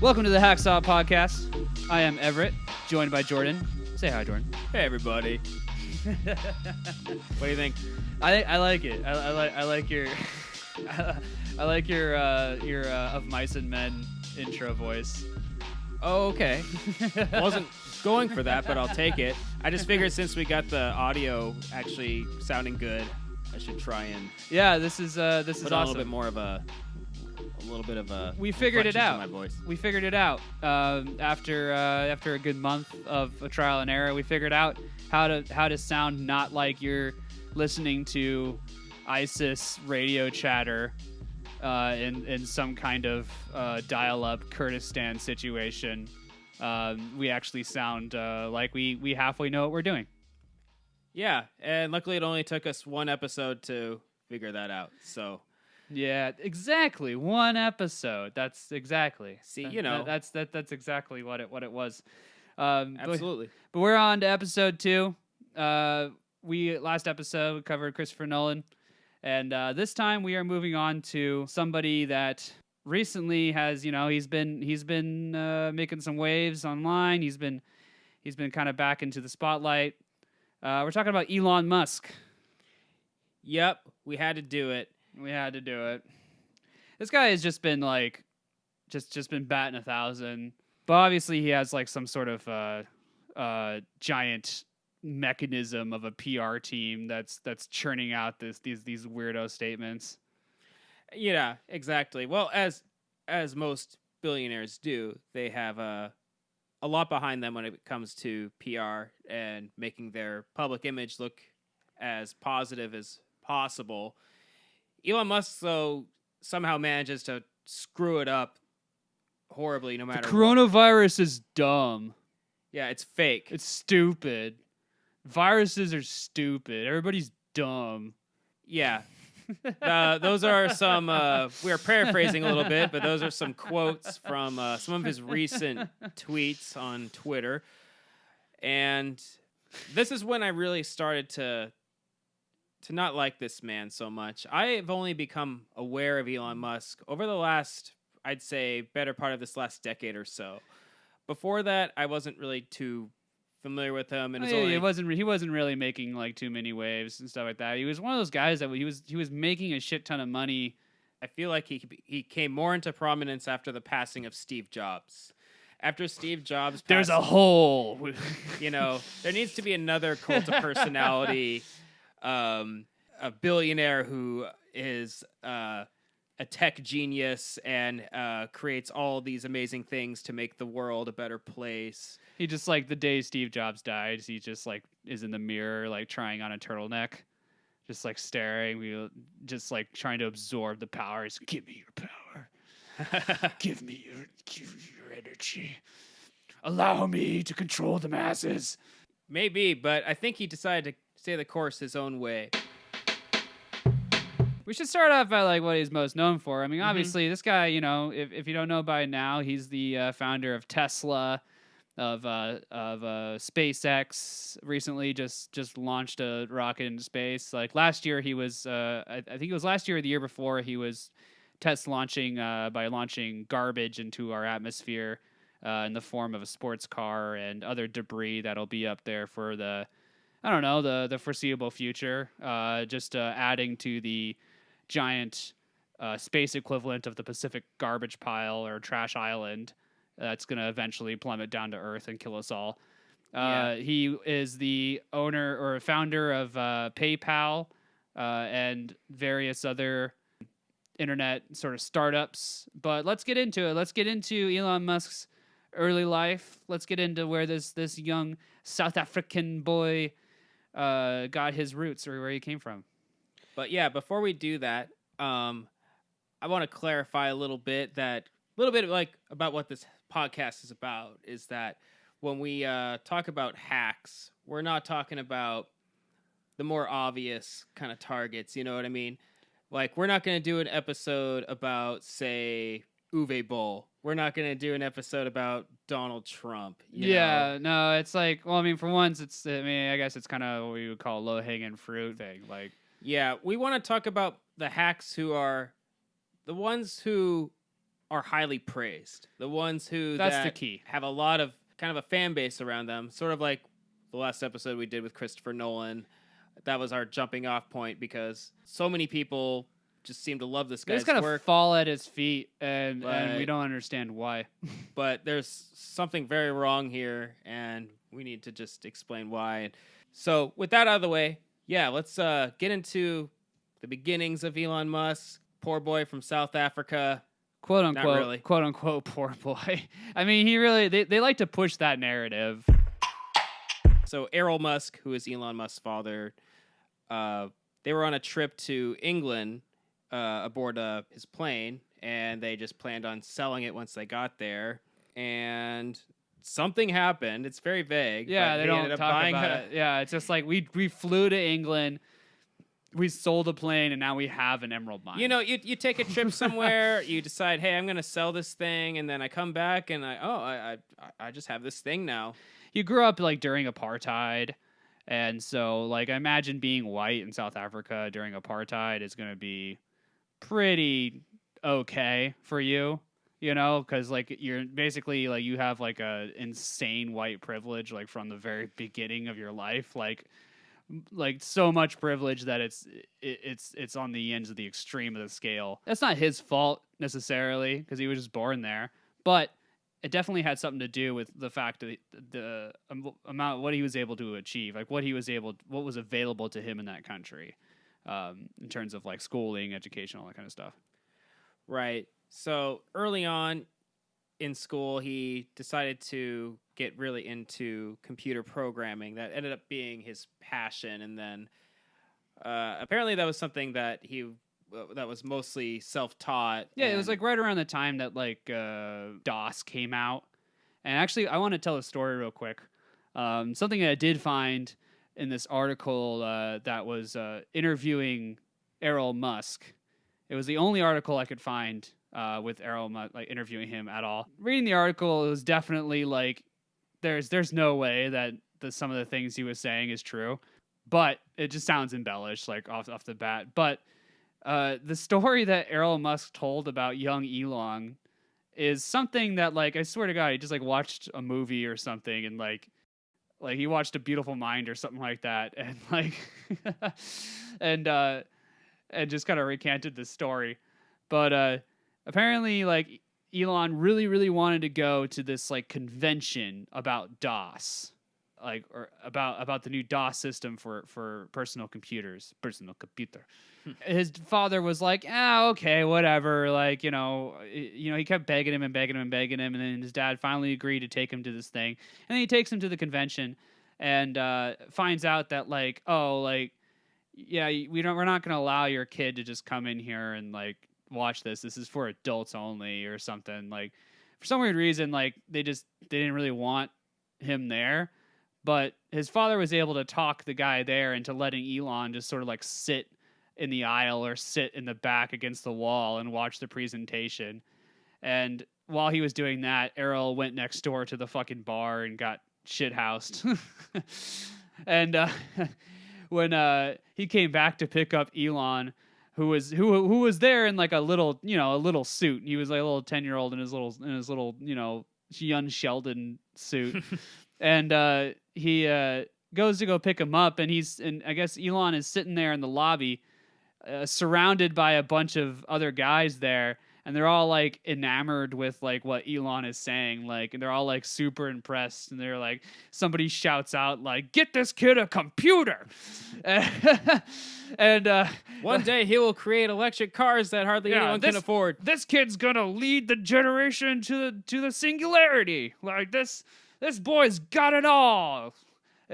Welcome to the Hacksaw podcast. I am Everett, joined by Jordan. Say hi, Jordan. Hey everybody. What do you think? I like it. I like your I like your of mice and men intro voice. Oh, okay. I wasn't going for that, but I'll take it. I just figured since we got the audio actually sounding good, I should try and This is put awesome. on a little bit more of a little bit of a. We figured it inflection out. to my voice. We figured it out after a good month of a trial and error. We figured out how to sound not like you're listening to ISIS radio chatter in some kind of dial-up Kurdistan situation. We actually sound like we halfway know what we're doing. Yeah, and luckily it only took us one episode to figure that out. So. Yeah, exactly. One episode. That's exactly. See, that's exactly what it was. Absolutely. But we're on to episode 2. Last episode we covered Christopher Nolan, and this time we are moving on to somebody that recently has, he's been making some waves online. He's been kind of back into the spotlight. We're talking about Elon Musk. Yep, we had to do it. We had to do it. This guy has just been like, just been batting 1,000. But obviously he has like some sort of giant mechanism of a PR team that's churning out these weirdo statements. Yeah, exactly. Well, as most billionaires do, they have a lot behind them when it comes to PR and making their public image look as positive as possible. Elon Musk, though, somehow manages to screw it up horribly no matter what. The coronavirus is dumb. Yeah, it's fake. It's stupid. Viruses are stupid. Everybody's dumb. Yeah. Those are some, we are paraphrasing a little bit, but those are some quotes from some of his recent tweets on Twitter. And this is when I really started to not like this man so much. I've only become aware of Elon Musk over the last, I'd say, better part of this last decade or so. Before that, I wasn't really too familiar with him, and he wasn't really making like too many waves and stuff like that. He was one of those guys that he was making a shit ton of money. I feel like he came more into prominence after the passing of Steve Jobs. After Steve Jobs passed, there's a hole. There needs to be another cult of personality. A billionaire who is a tech genius and creates all these amazing things to make the world a better place. He just like the day Steve Jobs died, he just like is in the mirror like trying on a turtleneck, just like staring, just like trying to absorb the powers. Give me your power. Give me your energy. Allow me to control the masses. Maybe, but I think he decided to stay the course his own way. We should start off by like what he's most known for. I mean, obviously, this guy, if you don't know by now, he's the founder of Tesla, of SpaceX. Recently, just launched a rocket into space. Like last year, he was I think it was last year or the year before, he was test launching by launching garbage into our atmosphere in the form of a sports car and other debris that'll be up there for the foreseeable future, just adding to the giant space equivalent of the Pacific garbage pile or trash island that's going to eventually plummet down to Earth and kill us all. He is the owner or founder of PayPal and various other internet sort of startups. But let's get into it. Let's get into Elon Musk's early life. Let's get into where this young South African boy got his roots or where he came from. But yeah, before we do that, I want to clarify a little bit like about what this podcast is about. Is that when we talk about hacks, we're not talking about the more obvious kind of targets. You know what I mean? Like we're not going to do an episode about, say, Uwe Boll. We're not going to do an episode about Donald Trump. You know? No, it's like, well, I mean, for once, I guess it's kind of what we would call low-hanging fruit thing. Like, yeah, we want to talk about the hacks who are the ones who are highly praised. The ones who That's the key. have a lot of kind of a fan base around them, sort of like the last episode we did with Christopher Nolan. That was our jumping off point because so many people just seem to love this They guy's just kind of work. fall at his feet, and we But- don't understand why. But there's something very wrong here, and we need to just explain why. So with that out of the way, yeah, let's get into the beginnings of Elon Musk, poor boy from South Africa. Quote Not unquote, really. quote unquote, poor boy. I mean, they like to push that narrative. So Errol Musk, who is Elon Musk's father, they were on a trip to England aboard his plane, and they just planned on selling it once they got there. And something happened. It's very vague. Yeah, but they he don't ended up talk buying about it. Yeah, it's just like we flew to England, we sold a plane, and now we have an emerald mine. You know, you take a trip somewhere, you decide, hey, I'm going to sell this thing, and then I come back and I just have this thing now. You grew up like during apartheid, and so like I imagine being white in South Africa during apartheid is going to be pretty okay for you, you know, because like you're basically like you have like a insane white privilege like from the very beginning of your life, like so much privilege that it's on the ends of the extreme of the scale. That's not his fault necessarily because he was just born there, but it definitely had something to do with the fact that the amount what he was able to achieve, like what was available to him in that country, in terms of like schooling, education, all that kind of stuff. Right. So early on in school, he decided to get really into computer programming. That ended up being his passion. And then apparently that was something that that was mostly self-taught. Yeah, it was like right around the time that like DOS came out. And actually, I want to tell a story real quick. Something that I did find in this article that was interviewing Errol Musk. It was the only article I could find with Errol Musk, like interviewing him at all. Reading the article, it was definitely like there's no way that some of the things he was saying is true, but it just sounds embellished like off the bat. But the story that Errol Musk told about young Elon is something that, like, I swear to God, he just like watched a movie or something, and like he watched A Beautiful Mind or something like that, and like, and just kind of recanted the story. But apparently, like, Elon really, really wanted to go to this like convention about DOS, like, or about the new DOS system for personal computer. His father was like, okay, whatever. Like, you know, he kept begging him, and then his dad finally agreed to take him to this thing. And then he takes him to the convention and finds out that like, yeah, we're not going to allow your kid to just come in here and like watch this. This is for adults only or something. Like, for some weird reason, like they didn't really want him there. But his father was able to talk the guy there into letting Elon just sort of like sit in the aisle or sit in the back against the wall and watch the presentation. And while he was doing that, Errol went next door to the fucking bar and got shithoused. And when he came back to pick up Elon, who was there in like a little suit. He was like a little 10-year-old in his little young Sheldon suit. And he goes to go pick him up, and I guess Elon is sitting there in the lobby, surrounded by a bunch of other guys there, and they're all like enamored with like what Elon is saying, like, and they're all like super impressed, and they're like, somebody shouts out like, "Get this kid a computer!" And one day he will create electric cars that hardly anyone can afford. This kid's gonna lead the generation to the singularity. Like this boy's got it all.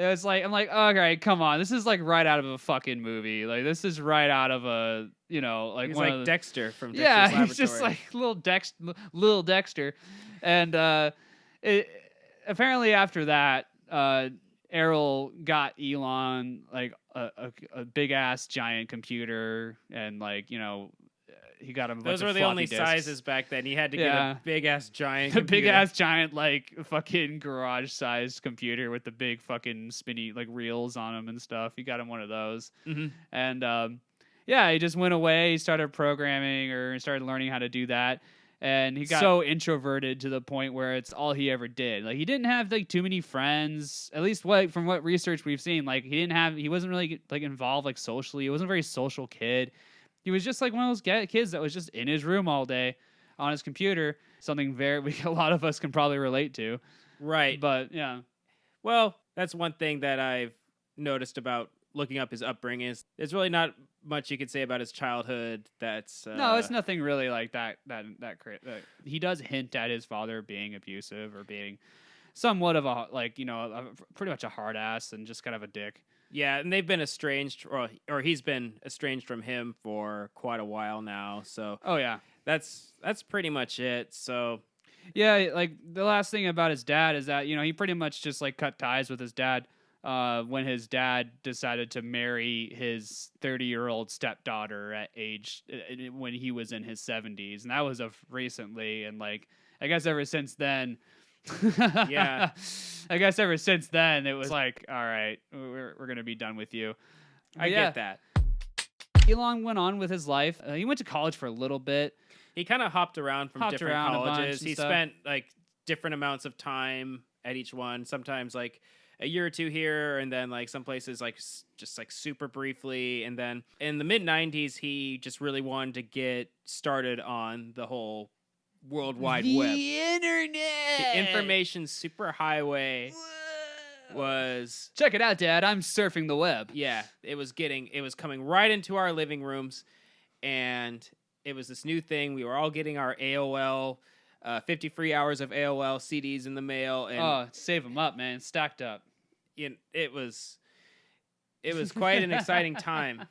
It's like, I'm like, okay, come on. This is like right out of a fucking movie. Like, this is right out of a, like, he's one like of the, Dexter from Dexter's yeah, Laboratory. he's just like little Dexter. And apparently after that, Errol got Elon like a big ass giant computer, and like, he got him a bunch Those of were the floppy only disks. sizes back then. He had to get a big ass giant The computer. big ass giant like fucking garage sized computer with the big fucking spinny like reels on them and stuff. He got him one of those. Mm-hmm. And he just went away. He started programming or started learning how to do that. And he got so introverted to the point where it's all he ever did. Like, he didn't have like too many friends, at least from what research we've seen. Like, he wasn't really like involved like socially. He wasn't a very social kid. He was just like one of those kids that was just in his room all day on his computer. Something a lot of us can probably relate to. Right. But yeah. Well, that's one thing that I've noticed about looking up his upbringing is there's really not much you could say about his childhood. That's no, it's nothing really like that he does hint at his father being abusive or being somewhat of a pretty much a hard ass and just kind of a dick. Yeah, and they've been estranged, or he's been estranged from him for quite a while now. So oh yeah, that's pretty much it. So yeah, like the last thing about his dad is that he pretty much just like cut ties with his dad when his dad decided to marry his 30-year-old stepdaughter at age when he was in his 70s, and that was of recently. And like I guess ever since then. Yeah, I guess ever since then it was like, all right, we're gonna be done with you. I get that. Elon went on with his life. He went to college for a little bit. He kind of hopped around from different colleges. He stuff. Spent like different amounts of time at each one. Sometimes like a year or two here, and then like some places like just like super briefly. And then in the mid 90s, he just really wanted to get started on the whole World Wide Web. The internet. The information superhighway was... Check it out, Dad. I'm surfing the web. Yeah, it was coming right into our living rooms, and it was this new thing. We were all getting our AOL, 50 free hours of AOL CDs in the mail. And save them up, man. Stacked up. It was quite an exciting time.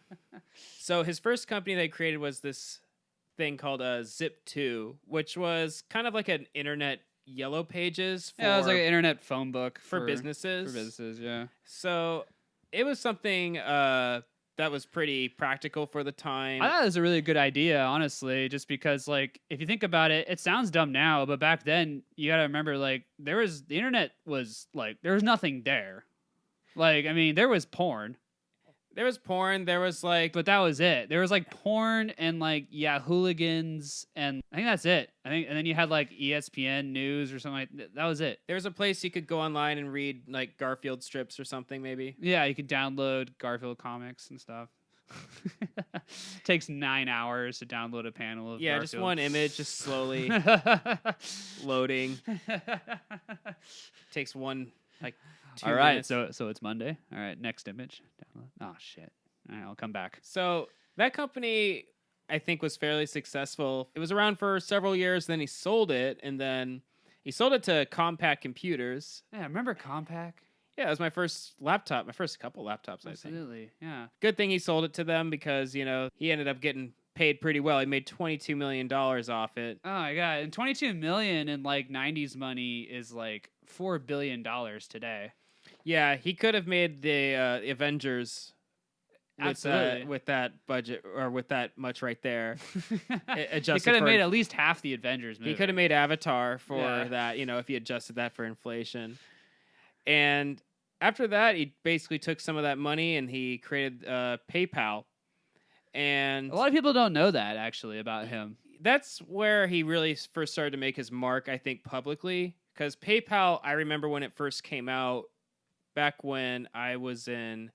So his first company they created was this thing called Ep.2, which was kind of like an internet yellow pages for, it was like an internet phone book for businesses. For businesses, yeah. So it was something that was pretty practical for the time. I thought it was a really good idea, honestly, just because like if you think about it, it sounds dumb now, but back then you gotta remember like the internet was like there was nothing there. Like, I mean, there was porn. There was like... But that was it. There was like porn and like, hooligans, and I think that's it. And then you had like ESPN News or something like that. That was it. There was a place you could go online and read like Garfield strips or something, maybe. Yeah, you could download Garfield comics and stuff. Takes 9 hours to download a panel of Garfield. Just one image, just slowly loading. Takes one, like... All right, so it's Monday. All right, next image. Download. Oh, shit. All right, I'll come back. So that company, I think, was fairly successful. It was around for several years, then he sold it, and then he sold it to Compaq Computers. Yeah, remember Compaq? Yeah, it was my first laptop, my first couple laptops, I think. Absolutely, yeah. Good thing he sold it to them because, he ended up getting paid pretty well. He made $22 million off it. Oh, my God. And $22 million in, like, 90s money is, like, $4 billion today. Yeah, he could have made the Avengers with that budget or with that much right there. He could have made at least half the Avengers movie. He could have made Avatar for that, if he adjusted that for inflation. And after that, he basically took some of that money and he created PayPal. And a lot of people don't know that, actually, about him. That's where he really first started to make his mark, I think, publicly. Because PayPal, I remember when it first came out, back when I was in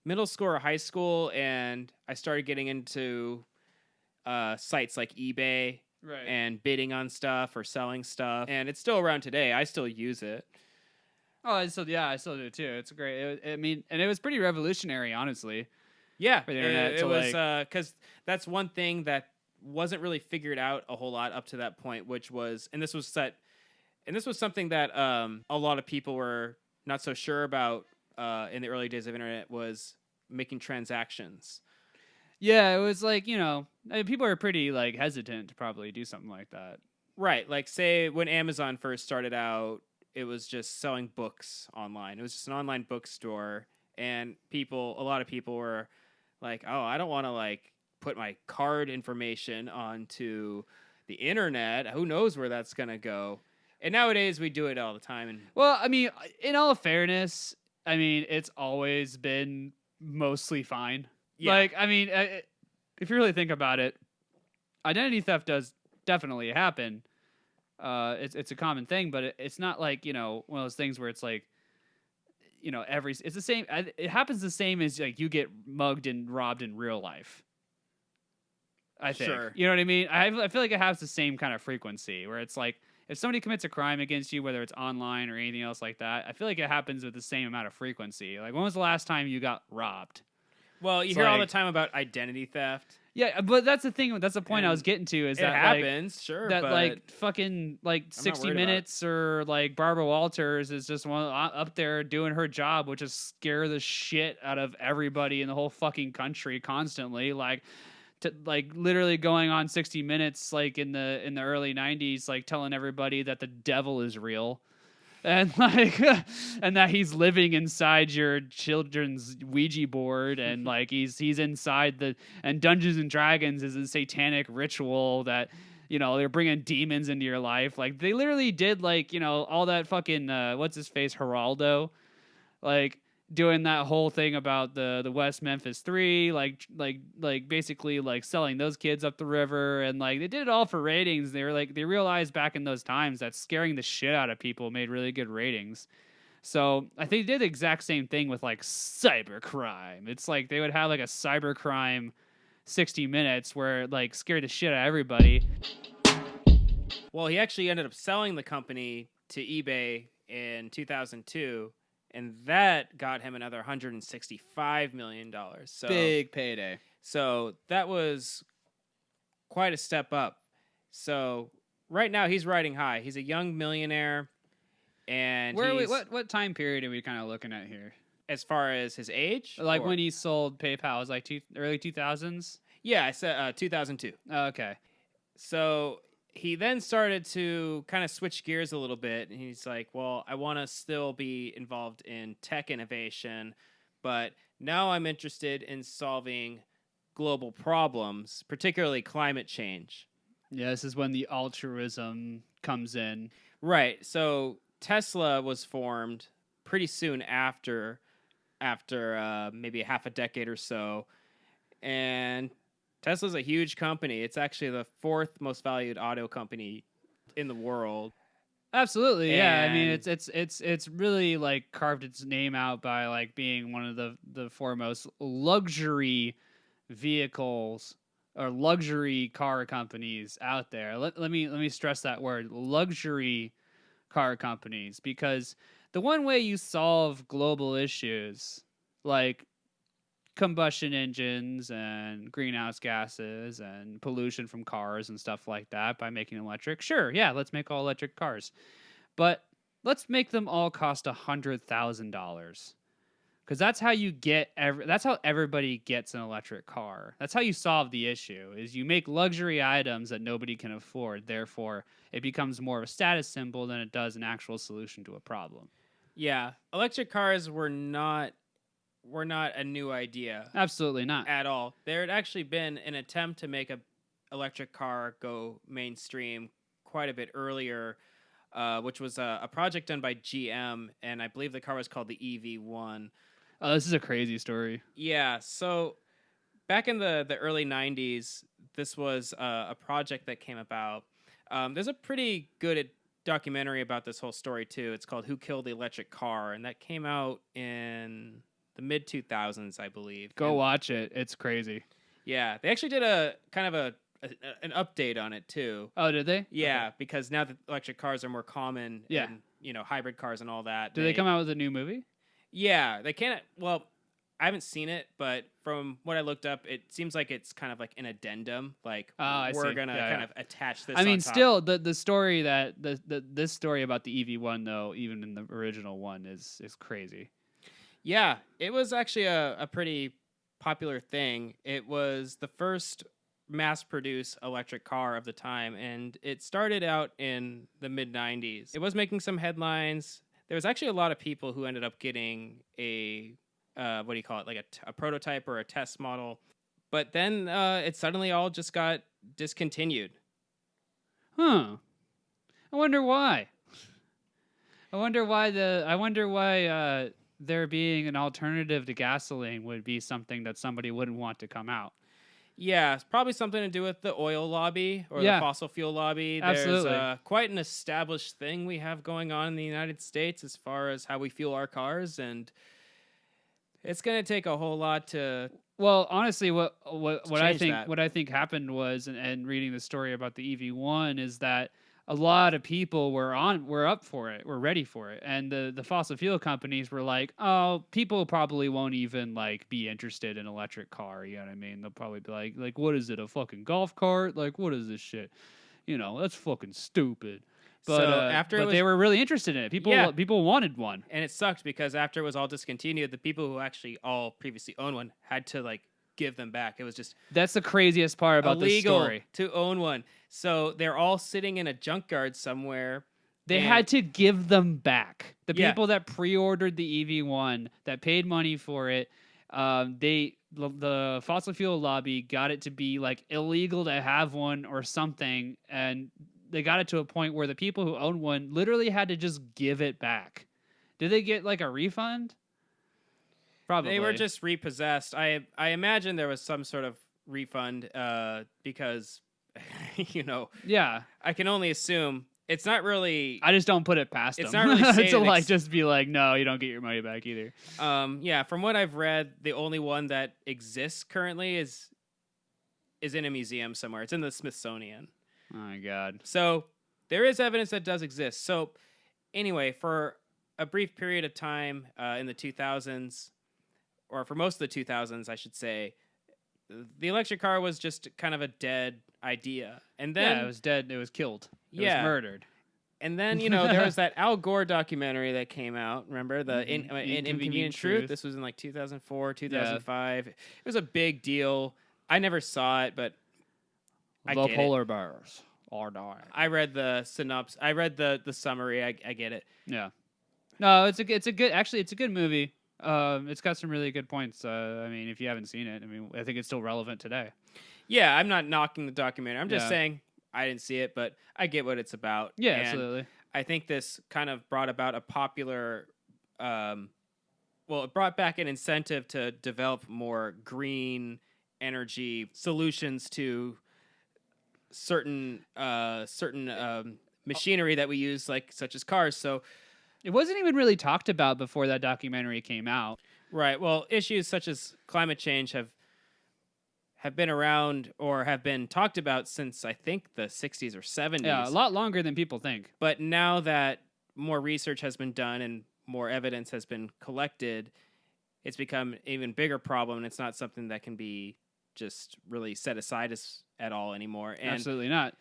middle school or high school, and I started getting into sites like eBay and bidding on stuff or selling stuff. And it's still around today. I still use it. Oh, I still do too. It's great. And it was pretty revolutionary, honestly. Yeah, for the internet. It was because that's one thing that wasn't really figured out a whole lot up to that point, which was, and this was something that a lot of people were not so sure about in the early days of internet, was making transactions. Yeah, it was like, people are pretty like hesitant to probably do something like that. Right. Like say when Amazon first started out, it was just selling books online. It was just an online bookstore, and a lot of people were like, oh, I don't want to like put my card information onto the internet. Who knows where that's going to go? And nowadays we do it all the time. And well, I mean, in all fairness, it's always been mostly fine. Yeah. Like, if you really think about it, identity theft does definitely happen. It's a common thing, but it's not like, you know, one of those things where it's like, you know, it's the same. It happens the same as like you get mugged and robbed in real life. I think, Sure. you know what I mean. I feel like it has the same kind of frequency where it's like if somebody commits a crime against you, whether it's online or anything else like that, I feel like it happens with the same amount of frequency. Like when was the last time you got robbed? Well, you It's hear all the like, time about identity theft. yeah, but that's the thing. That's the point I was And getting to is it that happens, sure, that but like fucking like I'm not 60 worried about it. Minutes or like Barbara Walters is just one up there doing her job, which is scare the shit out of everybody in the whole fucking country constantly. Like to like literally going on 60 Minutes like in the early 90s, like telling everybody that the devil is real. And like and that he's living inside your children's Ouija board, and like he's inside the, and Dungeons and Dragons is a satanic ritual that, you know, they're bringing demons into your life. Like they literally did, like, you know, all that fucking what's his face, Geraldo, like doing that whole thing about the West Memphis 3, like basically like selling those kids up the river, and like they did it all for ratings. They were like, they realized back in those times that scaring the shit out of people made really good ratings. So I think they did the exact same thing with like cybercrime. It's like they would have like a cybercrime 60 Minutes where it like scared the shit out of everybody. Well, he actually ended up selling the company to eBay in 2002, and that got him another $165 million. So Big payday. So that was quite a step up. So right now he's riding high. He's a young millionaire, and What time period are we kind of looking at here? As far as his age, Like when he sold PayPal, was like early 2000s. Yeah, I said 2002. Okay. So he then started to kind of switch gears a little bit, and he's like, well, I want to still be involved in tech innovation, but now I'm interested in solving global problems, particularly climate change. Yeah, this is when the altruism comes in. Right. So Tesla was formed pretty soon after maybe half a decade or so, and Tesla's a huge company. It's actually the fourth most valued auto company in the world. Absolutely, yeah. I mean, And- it's really like carved its name out by like being one of the foremost luxury vehicles or luxury car companies out there. Let me stress that word, luxury car companies, because the one way you solve global issues like combustion engines and greenhouse gases and pollution from cars and stuff like that by making electric. Sure, yeah, let's make all electric cars. But let's make them all cost $100,000. Because that's how you get that's how everybody gets an electric car. That's how you solve the issue, is you make luxury items that nobody can afford. Therefore, it becomes more of a status symbol than it does an actual solution to a problem. Yeah, electric cars were not a new idea Absolutely not. at all. There had actually been an attempt to make a electric car go mainstream quite a bit earlier, which was a project done by GM, and I believe the car was called the EV1. Oh, this is a crazy story. Yeah, so back in the early 90s, this was a project that came about. There's a pretty good documentary about this whole story, too. It's called Who Killed the Electric Car, and that came out in the mid-2000s, I believe. Go watch it. It's crazy. Yeah, they actually did a kind of an update on it, too. Oh, did they? Yeah, because now that electric cars are more common, Yeah. and, you know, hybrid cars and all that. Did they come out with a new movie? Yeah, they can't. Well, I haven't seen it, but from what I looked up, it seems like it's kind of like an addendum. Like I we're see. gonna Yeah, kind yeah. of attach this. I mean, on top. still the story that this story about the EV1 though, even in the original one, is crazy. Yeah, it was actually a pretty popular thing. It was the first mass-produced electric car of the time, and it started out in the mid-90s. It was making some headlines. There was actually a lot of people who ended up getting a what do you call it, like a prototype or a test model. But then it suddenly all just got discontinued. Huh. I wonder why. I wonder why there being an alternative to gasoline would be something that somebody wouldn't want to come out. Yeah, it's probably something to do with the oil lobby or the Yeah, fossil fuel lobby. There's absolutely. quite an established thing we have going on in the United States as far as how we fuel our cars, and it's going to take a whole lot to Well, honestly, what I change think that. happened was, and reading the story about the EV1 is that a lot of people were up for it, were ready for it, and the fossil fuel companies were like, oh, people probably won't even like be interested in electric car. You know what I mean? They'll probably be like, what is it, a fucking golf cart? Like, what is this shit? You know, that's fucking stupid. So after it But they was, were really interested in it. yeah, People wanted one. and it sucked because after it was all discontinued, the people who actually all previously owned one had to like give them back. It was just That's the craziest part about this illegal story. to own one. So they're all sitting in a junkyard somewhere. They and had to give them back. The Yeah. people that pre-ordered the EV1 that paid money for it, the fossil fuel lobby got it to be like illegal to have one or something, and they got it to a point where the people who owned one literally had to just give it back. Did they get like a refund? Probably. They were just repossessed. I imagine there was some sort of refund because you know, Yeah. I can only assume it's not really I just don't put it past It's them not really saying to like ex- just be like, no, you don't get your money back either. yeah, from what I've read, the only one that exists currently is in a museum somewhere. It's in the Smithsonian. Oh my god. So there is evidence that does exist. So anyway, for a brief period of time in the 2000s, or for most of the 2000s, I should say, the electric car was just kind of a dead idea. And then Yeah, it was dead. It was killed. It Yeah. was murdered. And then, you know, there was that Al Gore documentary that came out. Remember the Inconvenient Inconvenient Truth? Truth. This was in like 2004, 2005. It was a big deal. I never saw it, but I The get it. polar bears are dying. I read the synopsis. I read the summary. I get it. Yeah. No, it's a good actually it's a good movie. It's got some really good points. I mean, if you haven't seen it, I mean, I think it's still relevant today. Yeah, I'm not knocking the documentary. I'm just Yeah. saying I didn't see it, but I get what it's about. Yeah, And absolutely. I think this kind of brought about a popular, it brought back an incentive to develop more green energy solutions to certain machinery that we use, like such as cars. So, It wasn't even really talked about before that documentary came out. right, well, issues such as climate change have been around or have been talked about since I think the 60s or 70s. Yeah, a lot longer than people think. But now that more research has been done and more evidence has been collected, it's become an even bigger problem, and it's not something that can be just really set aside at all anymore. And Absolutely not.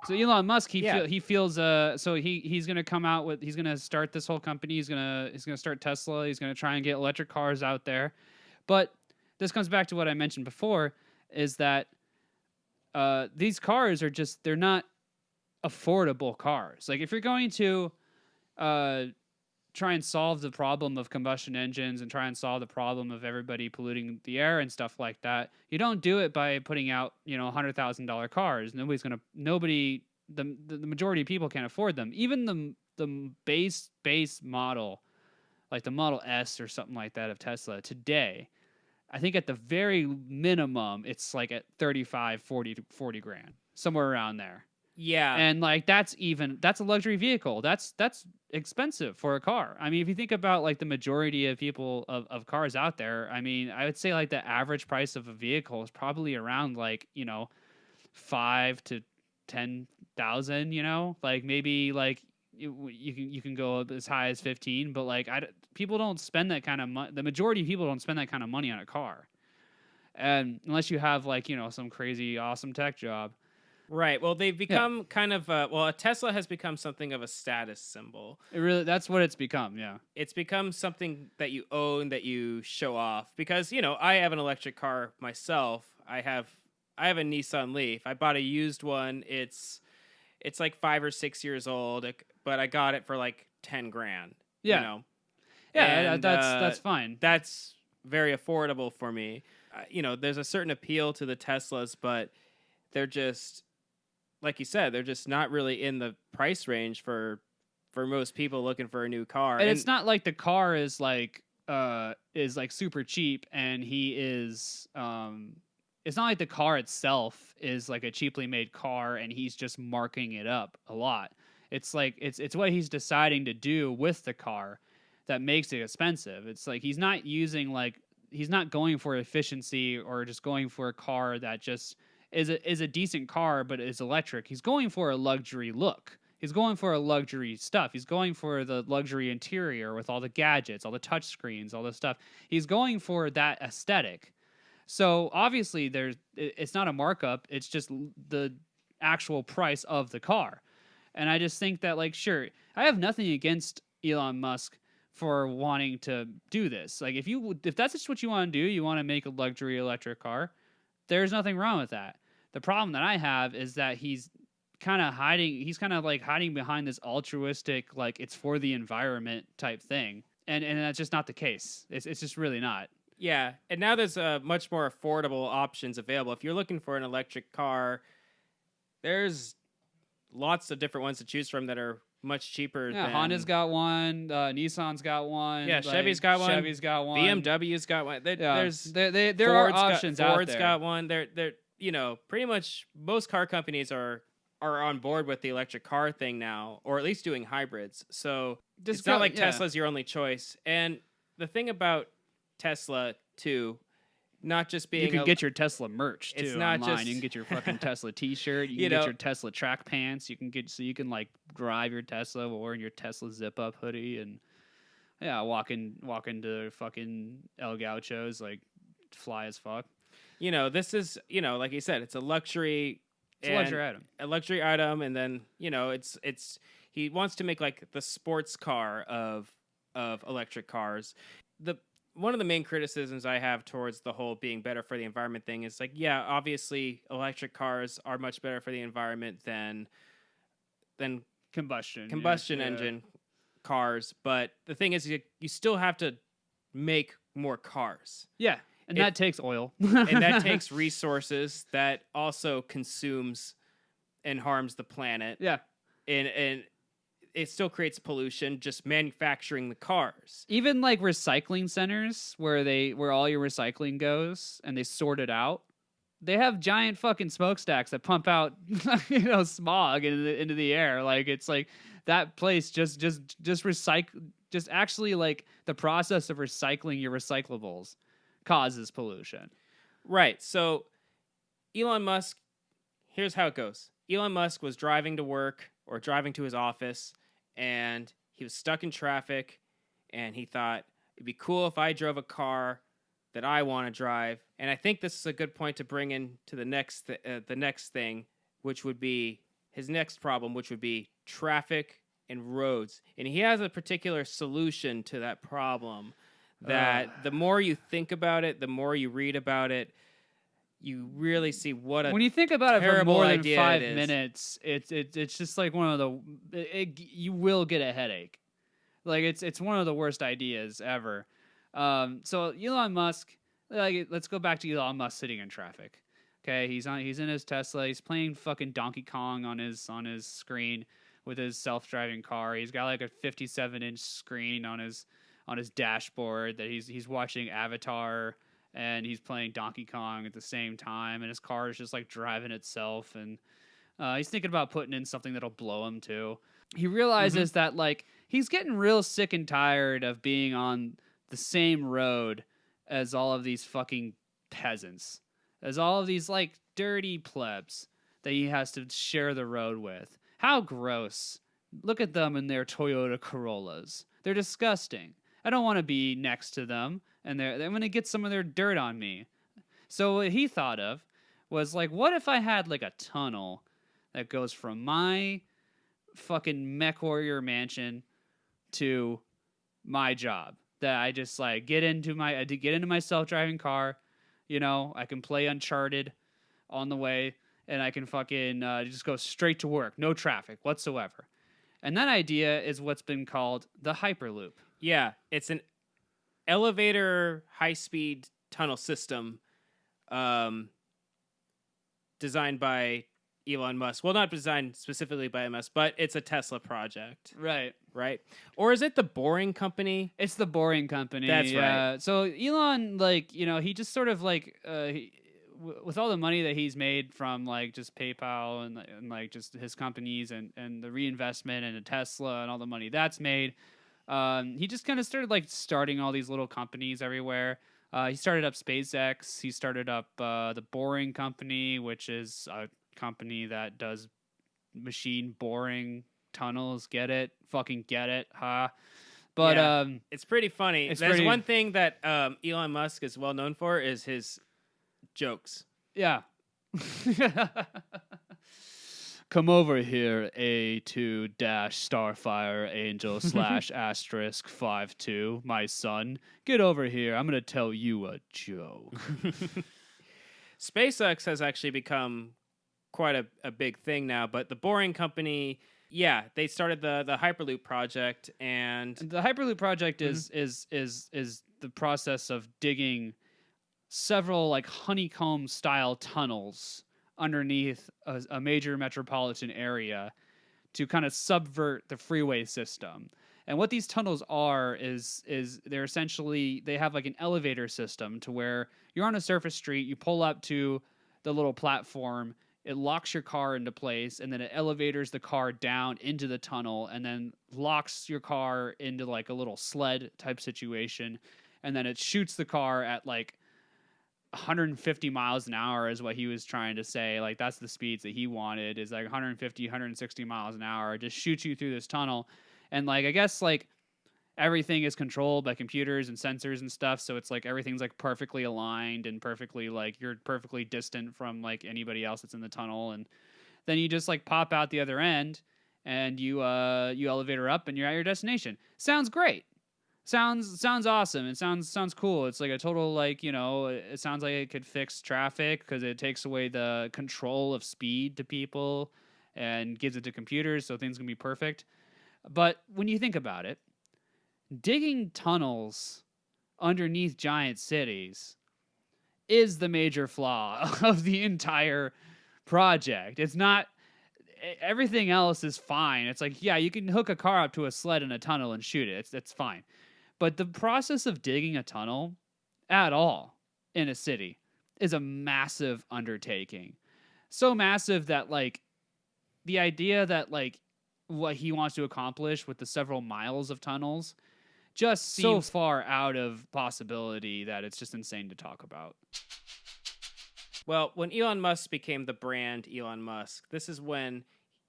So Elon Musk, Yeah. he feels so he's gonna come out with he's gonna start this whole company. He's gonna start Tesla. He's gonna try and get electric cars out there. But this comes back to what I mentioned before, is that these cars are just they're not affordable cars. Like if you're going to try and solve the problem of combustion engines and try and solve the problem of everybody polluting the air and stuff like that, you don't do it by putting out, $100,000 cars. The majority of people can't afford them. Even the base model, like the Model S or something like that of Tesla today, I think at the very minimum, it's like at 35, 40 grand, somewhere around there. yeah, And like that's a luxury vehicle. That's expensive for a car. I mean, if you think about like the majority of people of cars out there, I mean, I would say like the average price of a vehicle is probably around like, 5 to 10,000, like maybe like you can go up as high as 15, but like people don't spend that kind of money. The majority of people don't spend that kind of money on a car. And unless you have like, some crazy awesome tech job. right. Well, they've become kind of a Tesla has become something of a status symbol. That's what it's become. Yeah. It's become something that you own, that you show off, because I have an electric car myself. I have a Nissan Leaf. I bought a used one. It's like 5 or 6 years old, but I got it for like 10 grand. Yeah. Yeah, And, that's fine. That's very affordable for me. There's a certain appeal to the Teslas, but they're just, like you said, they're just not really in the price range for most people looking for a new car. And it's not like the car is like super cheap and he is it's not like the car itself is like a cheaply made car and he's just marking it up a lot. It's like it's what he's deciding to do with the car that makes it expensive. It's like he's not using like he's not going for efficiency or just going for a car that just is a decent car but is electric. He's going for a luxury look. He's going for a luxury stuff. He's going for the luxury interior with all the gadgets, all the touch screens, all the stuff. He's going for that aesthetic. So obviously it's not a markup, it's just the actual price of the car. And I just think that like sure, I have nothing against Elon Musk for wanting to do this. Like if that's just what you want to do, you want to make a luxury electric car, there's nothing wrong with that. The problem that I have is that he's kind of hiding behind this altruistic like it's for the environment type thing. And that's just not the case. It's just really not. Yeah, and now there's much more affordable options available. If you're looking for an electric car, there's lots of different ones to choose from that are much cheaper. Yeah, than... Honda's got one. Nissan's got one. Yeah, Chevy's got one. Chevy's got one. BMW's got one. There are options out there. Ford's got one. They're pretty much most car companies are on board with the electric car thing now, or at least doing hybrids. So it's not like Tesla's your only choice. And the thing about Tesla too, not just being you can get your Tesla merch too. It's not online. just You can get your fucking Tesla T-shirt. You can get your Tesla track pants. You can like drive your Tesla wearing your Tesla zip up hoodie and walk into fucking El Gauchos like fly as fuck. This is like you said, it's a luxury. It's a luxury item. A luxury item, and then it's he wants to make like the sports car of electric cars. One of the main criticisms I have towards the whole being better for the environment thing is like, yeah, obviously electric cars are much better for the environment than combustion engine cars. But the thing is, you still have to make more cars. Yeah, and that takes oil. And that takes resources that also consumes and harms the planet. Yeah. And it still creates pollution just manufacturing the cars. Even like recycling centers where all your recycling goes and they sort it out, they have giant fucking smokestacks that pump out smog into the air. Like it's like that place just recycle, just actually like the process of recycling your recyclables causes pollution. Right. So Elon Musk, here's how it goes. Elon Musk was driving to work or driving to his office, and he was stuck in traffic, and he thought it'd be cool if I drove a car that I want to drive. And I think this is a good point to bring into the next thing, which would be his next problem, which would be traffic and roads. And he has a particular solution to that problem that the more you think about it, the more you read about it, you really see what a when you think about it for more than 5 minutes, it's just like one of you will get a headache. Like it's one of the worst ideas ever. So Elon Musk, like let's go back to Elon Musk sitting in traffic. Okay, he's in his Tesla. He's playing fucking Donkey Kong on his screen with his self-driving car. He's got like a 57-inch screen on his dashboard that he's watching Avatar. And he's playing Donkey Kong at the same time, and his car is just like driving itself. And he's thinking about putting in something that'll blow him too. He realizes that like he's getting real sick and tired of being on the same road as all of these fucking peasants, as all of these like dirty plebs that he has to share the road with. How gross! Look at them in their Toyota Corollas. They're disgusting. I don't want to be next to them. And they're going to get some of their dirt on me. So what he thought of was like, what if I had like a tunnel that goes from my fucking Mech Warrior mansion to my job? That I just like get into my self-driving car. I can play Uncharted on the way, and I can fucking just go straight to work, no traffic whatsoever. And that idea is what's been called the Hyperloop. Yeah, it's an elevator high-speed tunnel system designed by Elon Musk. Well, not designed specifically by Musk, but it's a Tesla project. Right. Or is it the Boring Company? It's the Boring Company. That's right. So Elon, like, he just sort of like with all the money that he's made from like just PayPal and like just his companies and the reinvestment and the Tesla and all the money that's made, he just kind of started like starting all these little companies everywhere. He started up SpaceX. He started up the Boring Company, which is a company that does machine boring tunnels. Get it? Fucking get it? Ha. But Yeah, it's pretty funny. it's There's pretty one thing that Elon Musk is well known for is his jokes. yeah. Come over here, A2 dash Starfire Angel slash asterisk 52, my son. Get over here. I'm gonna tell you a joke. SpaceX has actually become quite a big thing now, but the Boring Company, yeah, they started the Hyperloop project, and The Hyperloop project is the process of digging several like honeycomb style tunnels underneath a major metropolitan area to kind of subvert the freeway system. And what these tunnels are is they're essentially they have like an elevator system to where you're on a surface street, you pull up to the little platform, it locks your car into place, and then it elevators the car down into the tunnel and then locks your car into like a little sled type situation, and then it shoots the car at like 150 miles an hour is what he was trying to say. Like that's the speeds that he wanted is like 150, 160 miles an hour. It just shoots you through this tunnel. And like, I guess like everything is controlled by computers and sensors and stuff. So it's like everything's like perfectly aligned and perfectly like you're perfectly distant from like anybody else that's in the tunnel. And then you just like pop out the other end and you elevator up and you're at your destination. Sounds great. Sounds awesome. It sounds cool. It's like a total like, you know, it sounds like it could fix traffic because it takes away the control of speed to people and gives it to computers so things can be perfect. But when you think about it, digging tunnels underneath giant cities is the major flaw of the entire project. It's not everything else is fine. It's like, yeah, you can hook a car up to a sled in a tunnel and shoot it. It's fine. But the process of digging a tunnel at all in a city is a massive undertaking. So massive that like the idea that like what he wants to accomplish with the several miles of tunnels just so Seems- far out of possibility that it's just insane to talk about. well, when Elon Musk became the brand Elon Musk, this is when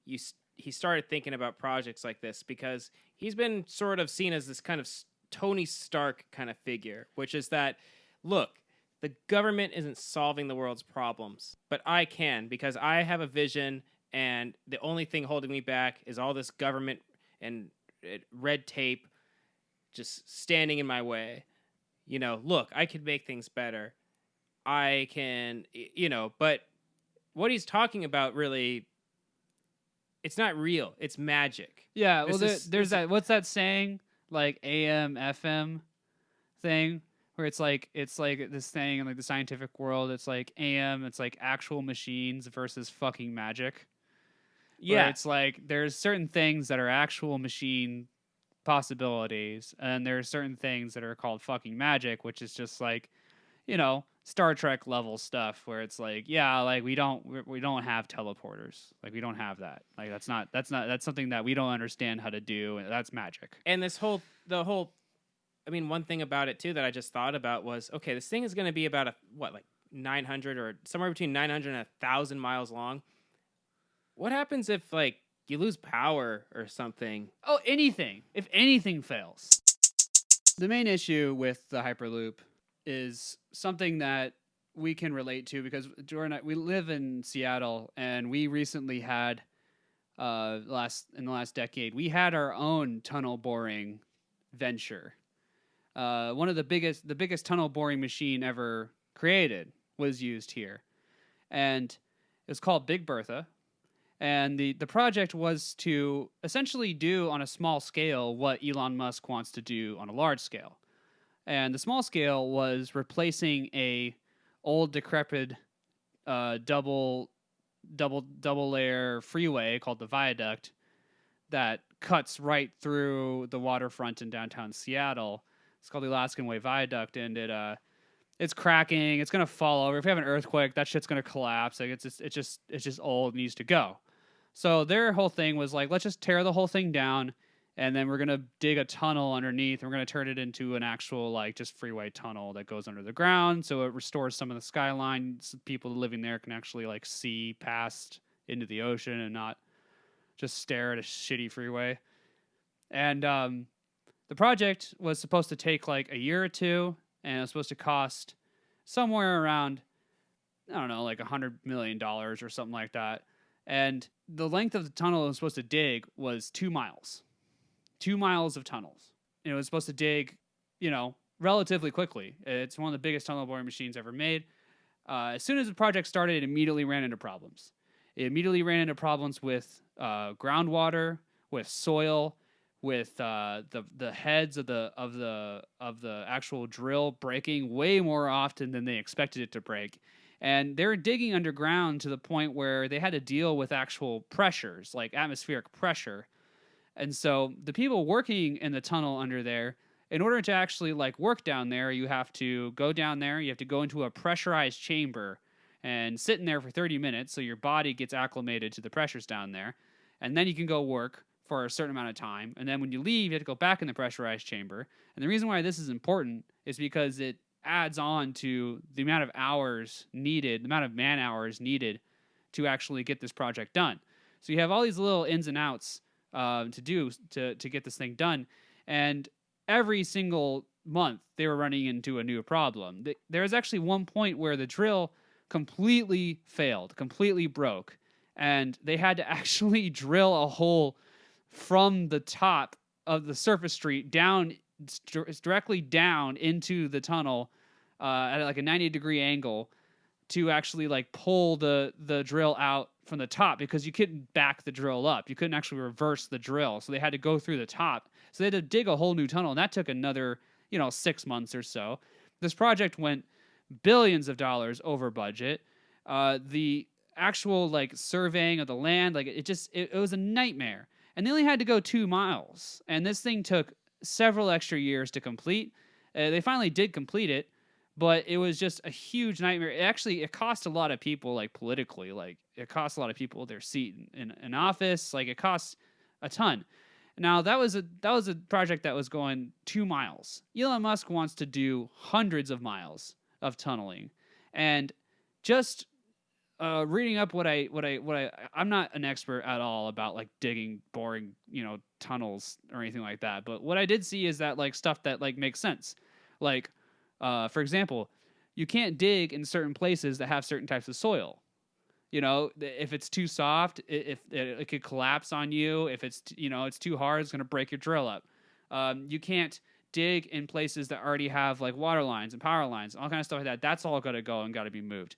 he started thinking about projects like this because he's been sort of seen as this kind of Tony Stark kind of figure, which is that, look, the government isn't solving the world's problems, but I can because I have a vision, and the only thing holding me back is all this government and red tape just standing in my way. You know, look, I could make things better. I can, you know, but what he's talking about really, it's not real. It's magic. Yeah, well, This is- there's this- that. What's that saying? Like AM, FM thing, where it's like this thing in like the scientific world. It's like AM. It's like actual machines versus fucking magic. Where Yeah, it's like there's certain things that are actual machine possibilities, and there are certain things that are called fucking magic, which is just like, you know, Star Trek level stuff where it's like, yeah, like we don't have teleporters, like we don't have that, like that's something that we don't understand how to do, and that's magic. and the whole, I mean, one thing about it too that I just thought about was, okay, this thing is going to be about like 900 or somewhere between 900 and 1,000 miles long. What happens if like you lose power or something? Oh, anything. If anything fails. The main issue with the Hyperloop is something that we can relate to because we live in Seattle, and we recently had in the last decade we had our own tunnel boring venture. One of the biggest tunnel boring machine ever created was used here, and it was called Big Bertha. And the project was to essentially do on a small scale what Elon Musk wants to do on a large scale. And the small scale was replacing a old decrepit double layer freeway called the Viaduct that cuts right through the waterfront in downtown Seattle. It's called the Alaskan Way Viaduct, and it's cracking. It's gonna fall over. If we have an earthquake, that shit's gonna collapse. Like it's just old, needs to go. So their whole thing was like, let's just tear the whole thing down, and then we're gonna dig a tunnel underneath, and we're gonna turn it into an actual like just freeway tunnel that goes under the ground, so it restores some of the skyline. So people living there can actually like see past into the ocean and not just stare at a shitty freeway. And the project was supposed to take like a year or two, and it was supposed to cost somewhere around, I don't know, like $100 million or something like that. And the length of the tunnel it was supposed to dig was 2 miles. 2 miles of tunnels. And it was supposed to dig, relatively quickly. It's one of the biggest tunnel boring machines ever made. As soon as the project started, it immediately ran into problems. It immediately ran into problems with groundwater, with soil, with the heads of the actual drill breaking way more often than they expected it to break. And they were digging underground to the point where they had to deal with actual pressures, like atmospheric pressure. And so the people working in the tunnel under there, in order to actually like work down there, you have to go down there, you have to go into a pressurized chamber and sit in there for 30 minutes so your body gets acclimated to the pressures down there. And then you can go work for a certain amount of time. And then when you leave, you have to go back in the pressurized chamber. And the reason why this is important is because it adds on to the amount of hours needed, the amount of man hours needed to actually get this project done. So you have all these little ins and outs to get this thing done. And every single month they were running into a new problem. There was actually one point where the drill completely failed, completely broke. And they had to actually drill a hole from the top of the surface street down, directly down into the tunnel at like a 90-degree angle to actually like pull the drill out from the top, because you couldn't back the drill up. You couldn't actually reverse the drill. So they had to go through the top. So they had to dig a whole new tunnel, and that took another, 6 months or so. This project went billions of dollars over budget. The actual like surveying of the land, like it was a nightmare. And they only had to go 2 miles. And this thing took several extra years to complete. They finally did complete it, but it was just a huge nightmare. It cost a lot of people, like politically, like it cost a lot of people their seat in office. Like it cost a ton. Now that was a project that was going 2 miles. Elon Musk wants to do hundreds of miles of tunneling, and just reading up I'm not an expert at all about like digging, boring, tunnels or anything like that. But what I did see is that like stuff that like makes sense. Like, for example, you can't dig in certain places that have certain types of soil. If it's too soft, it could collapse on you. If it's, it's too hard, it's going to break your drill up. You can't dig in places that already have like water lines and power lines, all kind of stuff like that. That's all got to go and got to be moved.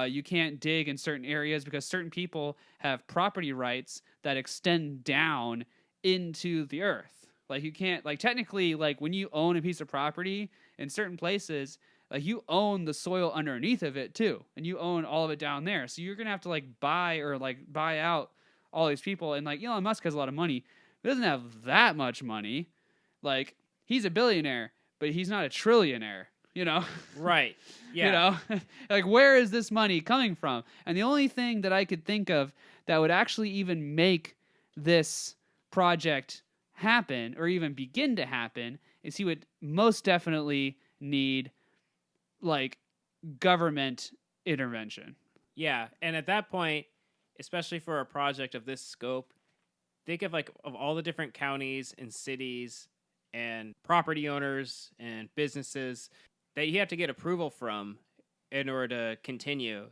You can't dig in certain areas because certain people have property rights that extend down into the earth. Like you can't, like technically, like when you own a piece of property in certain places, like you own the soil underneath of it too, and you own all of it down there. So you're gonna have to like buy out all these people. And like Elon Musk has a lot of money, but doesn't have that much money. Like he's a billionaire, but he's not a trillionaire. Right. Yeah. Like where is this money coming from? And the only thing that I could think of that would actually even make this project happen or even begin to happen is he would most definitely need like government intervention. Yeah. And at that point, especially for a project of this scope, think of all the different counties and cities and property owners and businesses that you have to get approval from in order to continue.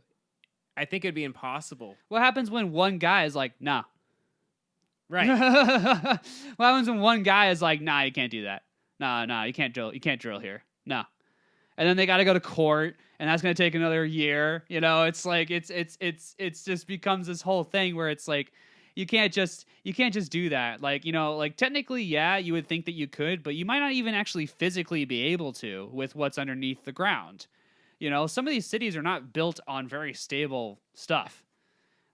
I think it'd be impossible. What happens when one guy is like, nah? Right. What happens when one guy is like, nah, you can't do that. Nah, you can't drill here. No. And then they got to go to court, and that's going to take another year. It's like it's just becomes this whole thing where it's like you can't just do that. Like, like technically, yeah, you would think that you could, but you might not even actually physically be able to with what's underneath the ground. Some of these cities are not built on very stable stuff.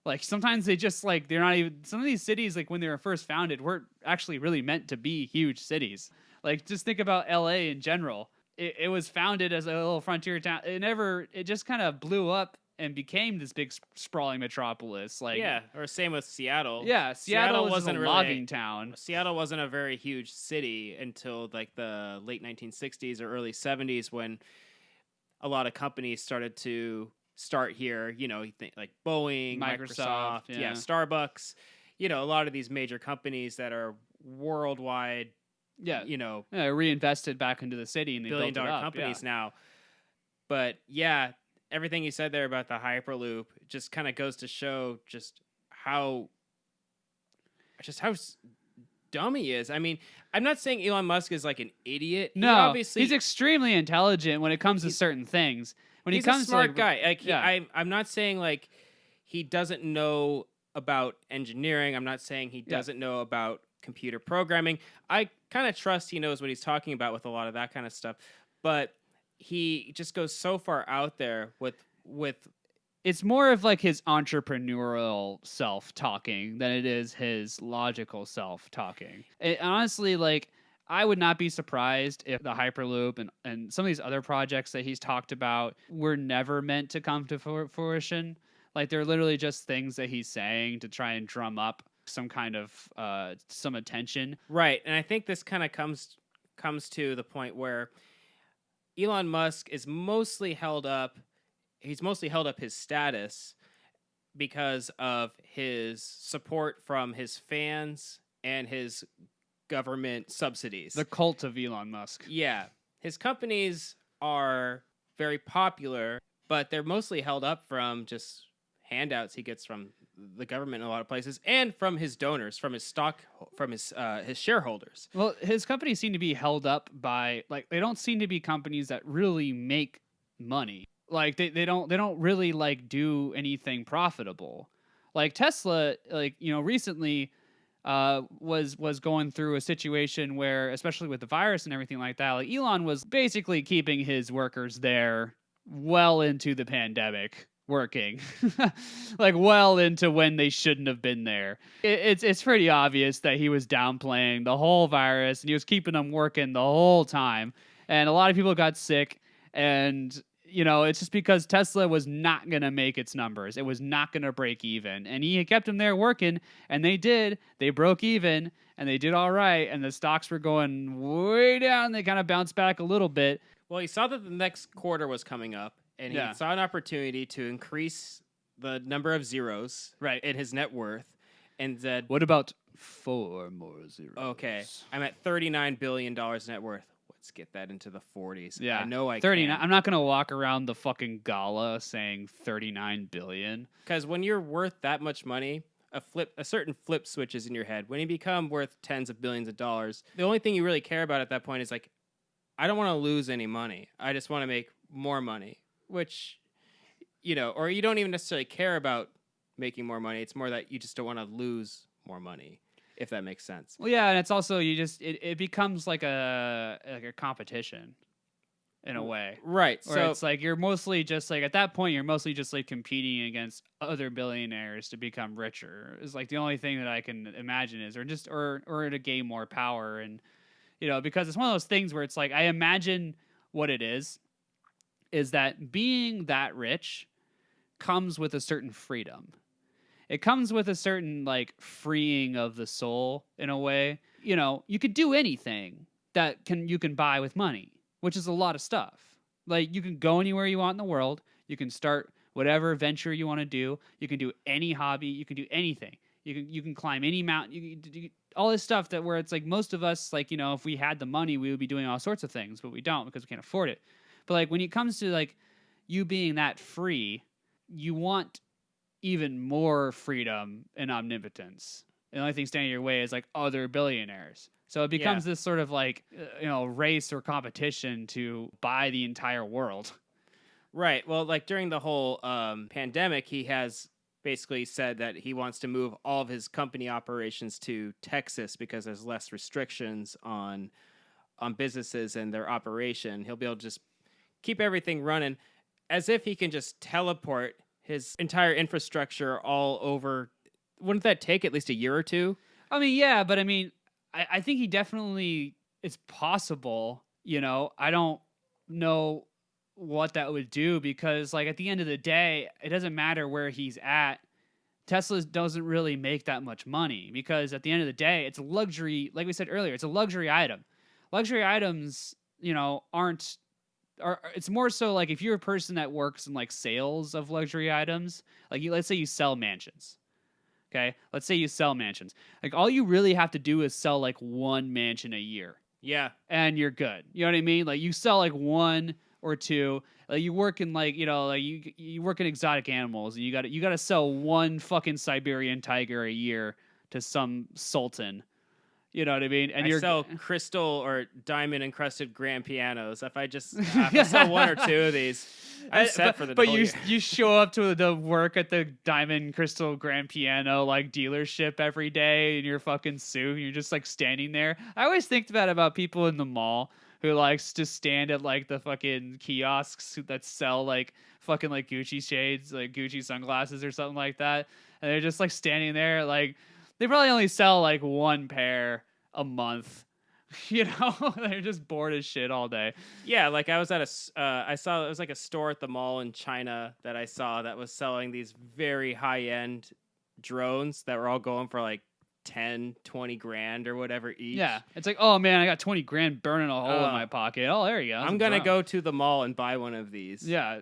Like sometimes they just like they're not even. Some of these cities, like when they were first founded, weren't actually really meant to be huge cities. Like just think about LA in general. it was founded as a little frontier town. It just kind of blew up and became this big sprawling metropolis. Like, Yeah, or same with Seattle. yeah, Seattle wasn't a really logging town. Seattle wasn't a very huge city until like the late 1960s or early 70s when a lot of companies started to start here. You know, you think like Boeing, Microsoft, yeah. Starbucks. You know, a lot of these major companies that are worldwide. Yeah, You know, reinvested back into the city and they built it billion-dollar up. companies now. But yeah, everything you said there about the Hyperloop just kind of goes to show just how dumb he is. I mean, I'm not saying Elon Musk is like an idiot. No, obviously he's extremely intelligent when it comes to certain things. When he's he comes a smart to like, guy. Like I'm not saying like he doesn't know about engineering. I'm not saying he doesn't know about computer programming. I kind of trust he knows what he's talking about with a lot of that kind of stuff. But he just goes so far out there with it's more of like his entrepreneurial self talking than it is his logical self talking. Honestly, like, I would not be surprised if the Hyperloop and some of these other projects that he's talked about were never meant to come to fruition. Like, they're literally just things that he's saying to try and drum up some kind of some attention. Right. And I think this kind of comes to the point where Elon Musk is mostly held up. He's mostly held up his status because of his support from his fans and his government subsidies. The cult of Elon Musk. Yeah. His companies are very popular, but they're mostly held up from just handouts he gets from the government in a lot of places and from his donors, from his stock, from his shareholders. Well, his companies seem to be held up by, like, they don't seem to be companies that really make money. Like, they don't really like do anything profitable. Like Tesla, like, you know, recently was going through a situation where, especially with the virus and everything like that, like Elon was basically keeping his workers there well into the pandemic working, like well into when they shouldn't have been there. It's pretty obvious that he was downplaying the whole virus and he was keeping them working the whole time. And a lot of people got sick, and you know, it's just because Tesla was not going to make its numbers. It was not going to break even. And he kept them there working, and they did. They broke even, and they did all right, and the stocks were going way down. They kind of bounced back a little bit. Well, he saw that the next quarter was coming up, and he saw an opportunity to increase the number of zeros in his net worth, and said, "What about 4 more zeros?" Okay, I'm at $39 billion net worth. Let's get that into the 40s. Yeah, I know I 39. can. I'm not gonna walk around the fucking gala saying 39 billion. Because when you're worth that much money, a certain flip switches in your head. When you become worth tens of billions of dollars, the only thing you really care about at that point is like, I don't want to lose any money. I just want to make more money. Which, you know, or you don't even necessarily care about making more money. It's more that you just don't want to lose more money, if that makes sense. Well, yeah, and it's also it becomes like a competition in a way. Right. Where it's like you're mostly just like at that point you're mostly just like competing against other billionaires to become richer. Is like the only thing that I can imagine is or to gain more power. And you know, because it's one of those things where it's like I imagine what it is that being that rich comes with a certain freedom. It comes with a certain like freeing of the soul in a way. You know, you could do anything that you can buy with money, which is a lot of stuff. Like you can go anywhere you want in the world. You can start whatever venture you want to do. You can do any hobby. You can do anything. You can climb any mountain. You all this stuff that where it's like most of us, like, you know, if we had the money, we would be doing all sorts of things, but we don't because we can't afford it. But like when it comes to like you being that free, you want even more freedom and omnipotence. The only thing standing in your way is like other billionaires. So it becomes this sort of like, you know, race or competition to buy the entire world. Right. Well, like during the whole pandemic, he has basically said that he wants to move all of his company operations to Texas because there's less restrictions on businesses and their operation. He'll be able to just keep everything running as if he can just teleport his entire infrastructure all over. Wouldn't that take at least a year or two? I mean, yeah, but I mean, I think he definitely, it's possible, you know, I don't know what that would do, because like at the end of the day, it doesn't matter where he's at. Tesla doesn't really make that much money, because at the end of the day, it's a luxury. Like we said earlier, it's a luxury item. Luxury items, aren't. It's more so like if you're a person that works in like sales of luxury items, like let's say you sell mansions. Okay, let's say you sell mansions. Like all you really have to do is sell like one mansion a year, Yeah. and you're good. You know what I mean? Like you sell like one or two. Like you work in like like you work in exotic animals, and you got to sell one fucking Siberian tiger a year to some sultan. You know what I mean? And I you're sell crystal or diamond encrusted grand pianos. If I sell one or two of these, I'm set for the but whole you year. you show up to the work at the diamond crystal grand piano like dealership every day in your fucking suit, and you're just like standing there. I always think about people in the mall who likes to stand at like the fucking kiosks that sell like fucking like Gucci shades, like Gucci sunglasses or something like that, and they're just like standing there like they probably only sell like one pair a month. They're just bored as shit all day. Yeah, like I was at I saw it was like a store at the mall in China that I saw that was selling these very high end drones that were all going for like 10, 20 grand or whatever each. Yeah, it's like, oh man, I got 20 grand burning a hole in my pocket. Oh, there you go. I'm gonna go to the mall and buy one of these. Yeah.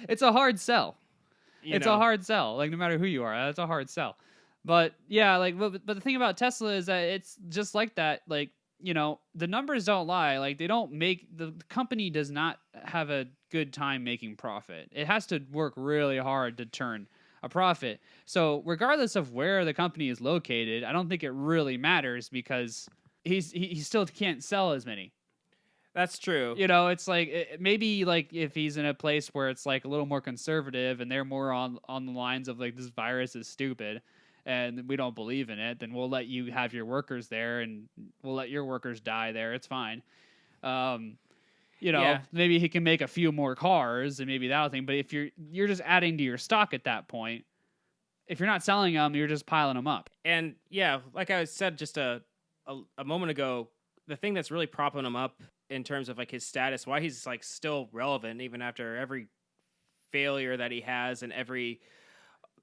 It's a hard sell. It's a hard sell. Like no matter who you are, it's a hard sell. But yeah, like but the thing about Tesla is that it's just like that. Like the numbers don't lie. Like they don't make the company does not have a good time making profit. It has to work really hard to turn a profit. So regardless of where the company is located, I don't think it really matters, because he still can't sell as many. That's true. It's like maybe like if he's in a place where it's like a little more conservative and they're more on the lines of like this virus is stupid and we don't believe in it, then we'll let you have your workers there and we'll let your workers die there. It's fine. Maybe he can make a few more cars and maybe that'll thing. But if you're just adding to your stock at that point, if you're not selling them, you're just piling them up. And yeah, like I said just a moment ago, the thing that's really propping him up in terms of like his status, why he's like still relevant even after every failure that he has and every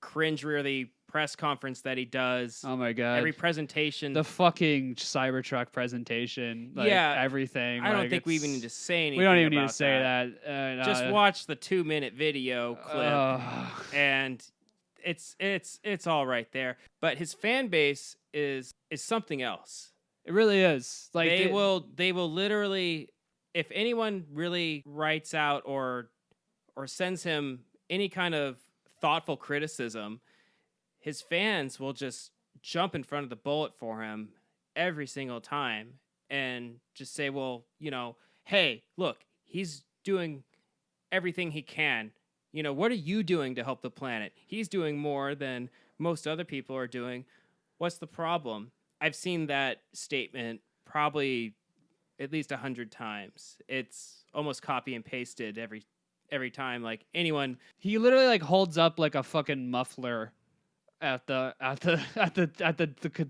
cringeworthy press conference that he does. Oh my god! Every presentation, the fucking Cybertruck presentation, like everything. I don't think we even need to say anything. We don't even need to say that. that. Just watch the 2-minute video clip, and it's all right there. But his fan base is something else. It really is. Like they will literally, if anyone really writes out or sends him any kind of thoughtful criticism, his fans will just jump in front of the bullet for him every single time and just say, well, hey, look, he's doing everything he can. What are you doing to help the planet? He's doing more than most other people are doing. What's the problem? I've seen that statement probably at least 100 times. It's almost copy and pasted every time. Like anyone, he literally like holds up like a fucking muffler at the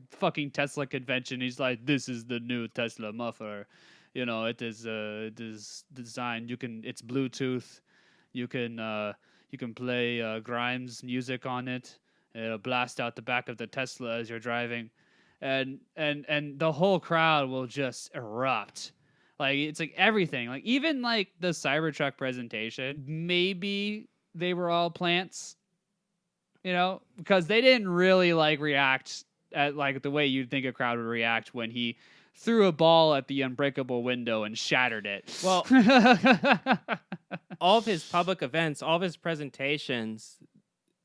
fucking Tesla convention. He's like, "This is the new Tesla muffler. It is designed. It's Bluetooth. You can play Grimes music on it. It'll blast out the back of the Tesla as you're driving." And the whole crowd will just erupt. Like it's like everything. Like even like the Cybertruck presentation, maybe they were all plants, because they didn't really like react at like the way you'd think a crowd would react when he threw a ball at the unbreakable window and shattered it. Well, all of his public events, all of his presentations,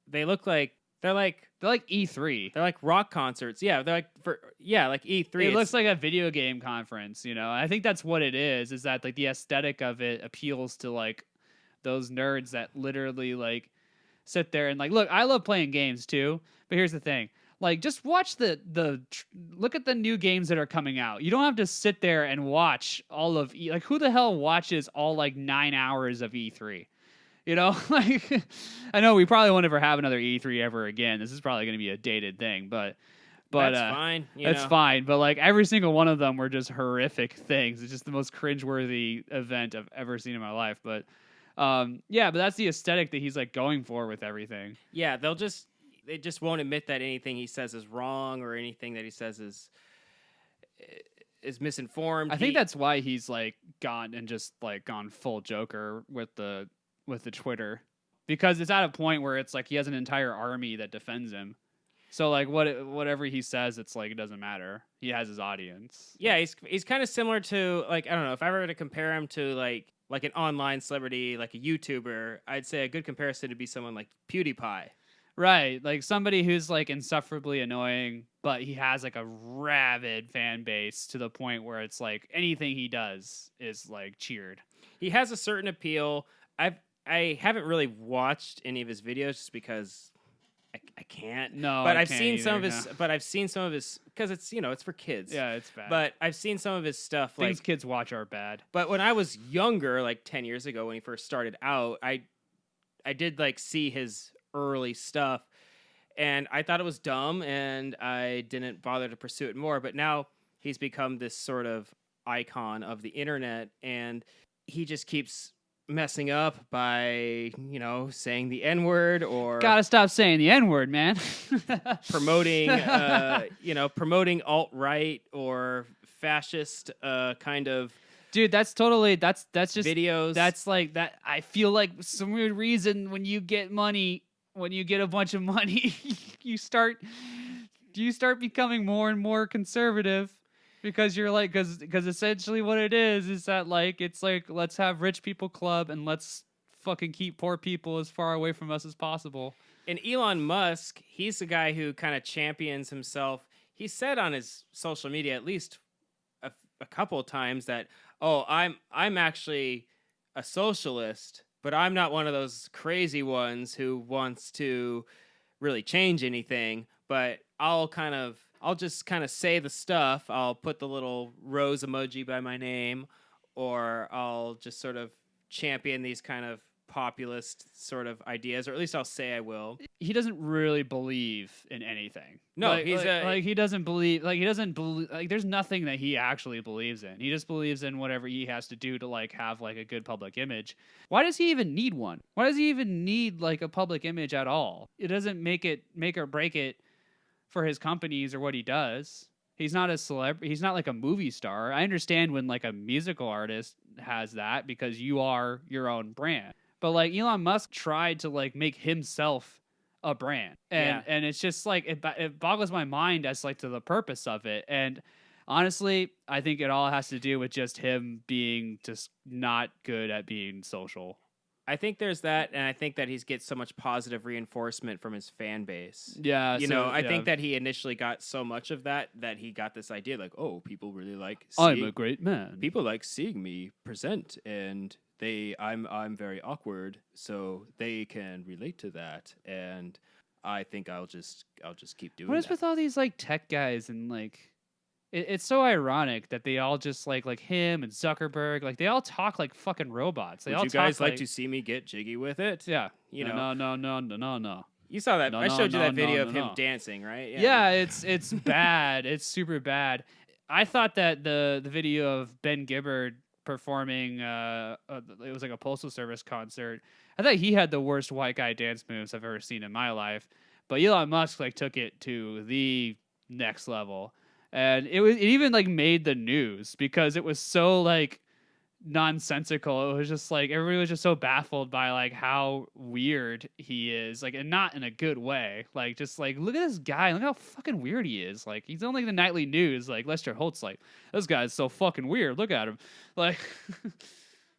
they look like they're like E3. They're like rock concerts. Yeah, they're like E3. It looks like a video game conference, I think that's what it is that like the aesthetic of it appeals to like those nerds that literally like sit there and like, look, I love playing games too, but here's the thing. Like just watch look at the new games that are coming out. You don't have to sit there and watch all of like who the hell watches all like 9 hours of E3? Like I know we probably won't ever have another E3 ever again. This is probably going to be a dated thing, but But That's fine. that's fine. But like every single one of them were just horrific things. It's just the most cringeworthy event I've ever seen in my life. But yeah, but that's the aesthetic that he's like going for with everything. Yeah, they just won't admit that anything he says is wrong or anything that he says is misinformed. I think that's why he's like gone full Joker with the Twitter, because it's at a point where it's like he has an entire army that defends him. So like whatever he says, it's like it doesn't matter. He has his audience. Yeah, he's kind of similar to, like, I don't know, if I were to compare him to like an online celebrity, like a YouTuber, I'd say a good comparison would be someone like PewDiePie. Right, like somebody who's like insufferably annoying, but he has like a rabid fan base to the point where it's like anything he does is like cheered. He has a certain appeal. I haven't really watched any of his videos just because I can't. No, but I I've can't seen either, some of no. his. But I've seen some of his, because it's it's for kids. Yeah, it's bad. But I've seen some of his stuff. Things like kids watch are bad. But when I was younger, like 10 years ago when he first started out, I did like see his early stuff, and I thought it was dumb, and I didn't bother to pursue it more. But now he's become this sort of icon of the internet, and he just keeps messing up by, saying the N-word or Gotta stop saying the N-word, man. promoting, promoting alt-right or fascist kind of Dude, that's just videos. That's like that. I feel like some weird reason when you get a bunch of money, you start becoming more and more conservative, because you're like, because essentially what it is that like it's like, let's have rich people club and let's fucking keep poor people as far away from us as possible. And Elon Musk, he's the guy who kind of champions himself. He said on his social media at least a couple of times that, oh, I'm actually a socialist, but I'm not one of those crazy ones who wants to really change anything. But I'll just kind of say the stuff. I'll put the little rose emoji by my name, or I'll just sort of champion these kind of populist sort of ideas, or at least I'll say I will. He doesn't really believe in anything. No, he doesn't believe, there's nothing that he actually believes in. He just believes in whatever he has to do to like have like a good public image. Why does he even need one? Why does he even need like a public image at all? It doesn't make or break it for his companies or what he does. He's not a celebrity. He's not like a movie star. I understand when like a musical artist has that because you are your own brand. But like Elon Musk tried to like make himself a brand, and it's just like it boggles my mind as like to the purpose of it. And honestly, I think it all has to do with just him being just not good at being social. I think there's that, and I think that he gets so much positive reinforcement from his fan base. Yeah, I think that he initially got so much of that he got this idea like, oh, people really like I'm a great man. People like seeing me present, and I'm very awkward, so they can relate to that, and I think I'll just keep doing. What is with all these like tech guys and like? It's so ironic that they all just like him and Zuckerberg, like they all talk like fucking robots. Would you guys like to see me get jiggy with it? Yeah, No. You saw that? I showed you that video of him dancing, right? Yeah, it's bad. It's super bad. I thought that the video of Ben Gibbard performing, it was like a Postal Service concert. I thought he had the worst white guy dance moves I've ever seen in my life. But Elon Musk like took it to the next level. And it even like made the news because it was so like nonsensical. It was just like everybody was just so baffled by like how weird he is, like, and not in a good way. Like just like, look at this guy, look how fucking weird he is. Like he's on like the nightly news. Like Lester Holt's like, this guy's so fucking weird. Look at him. Like,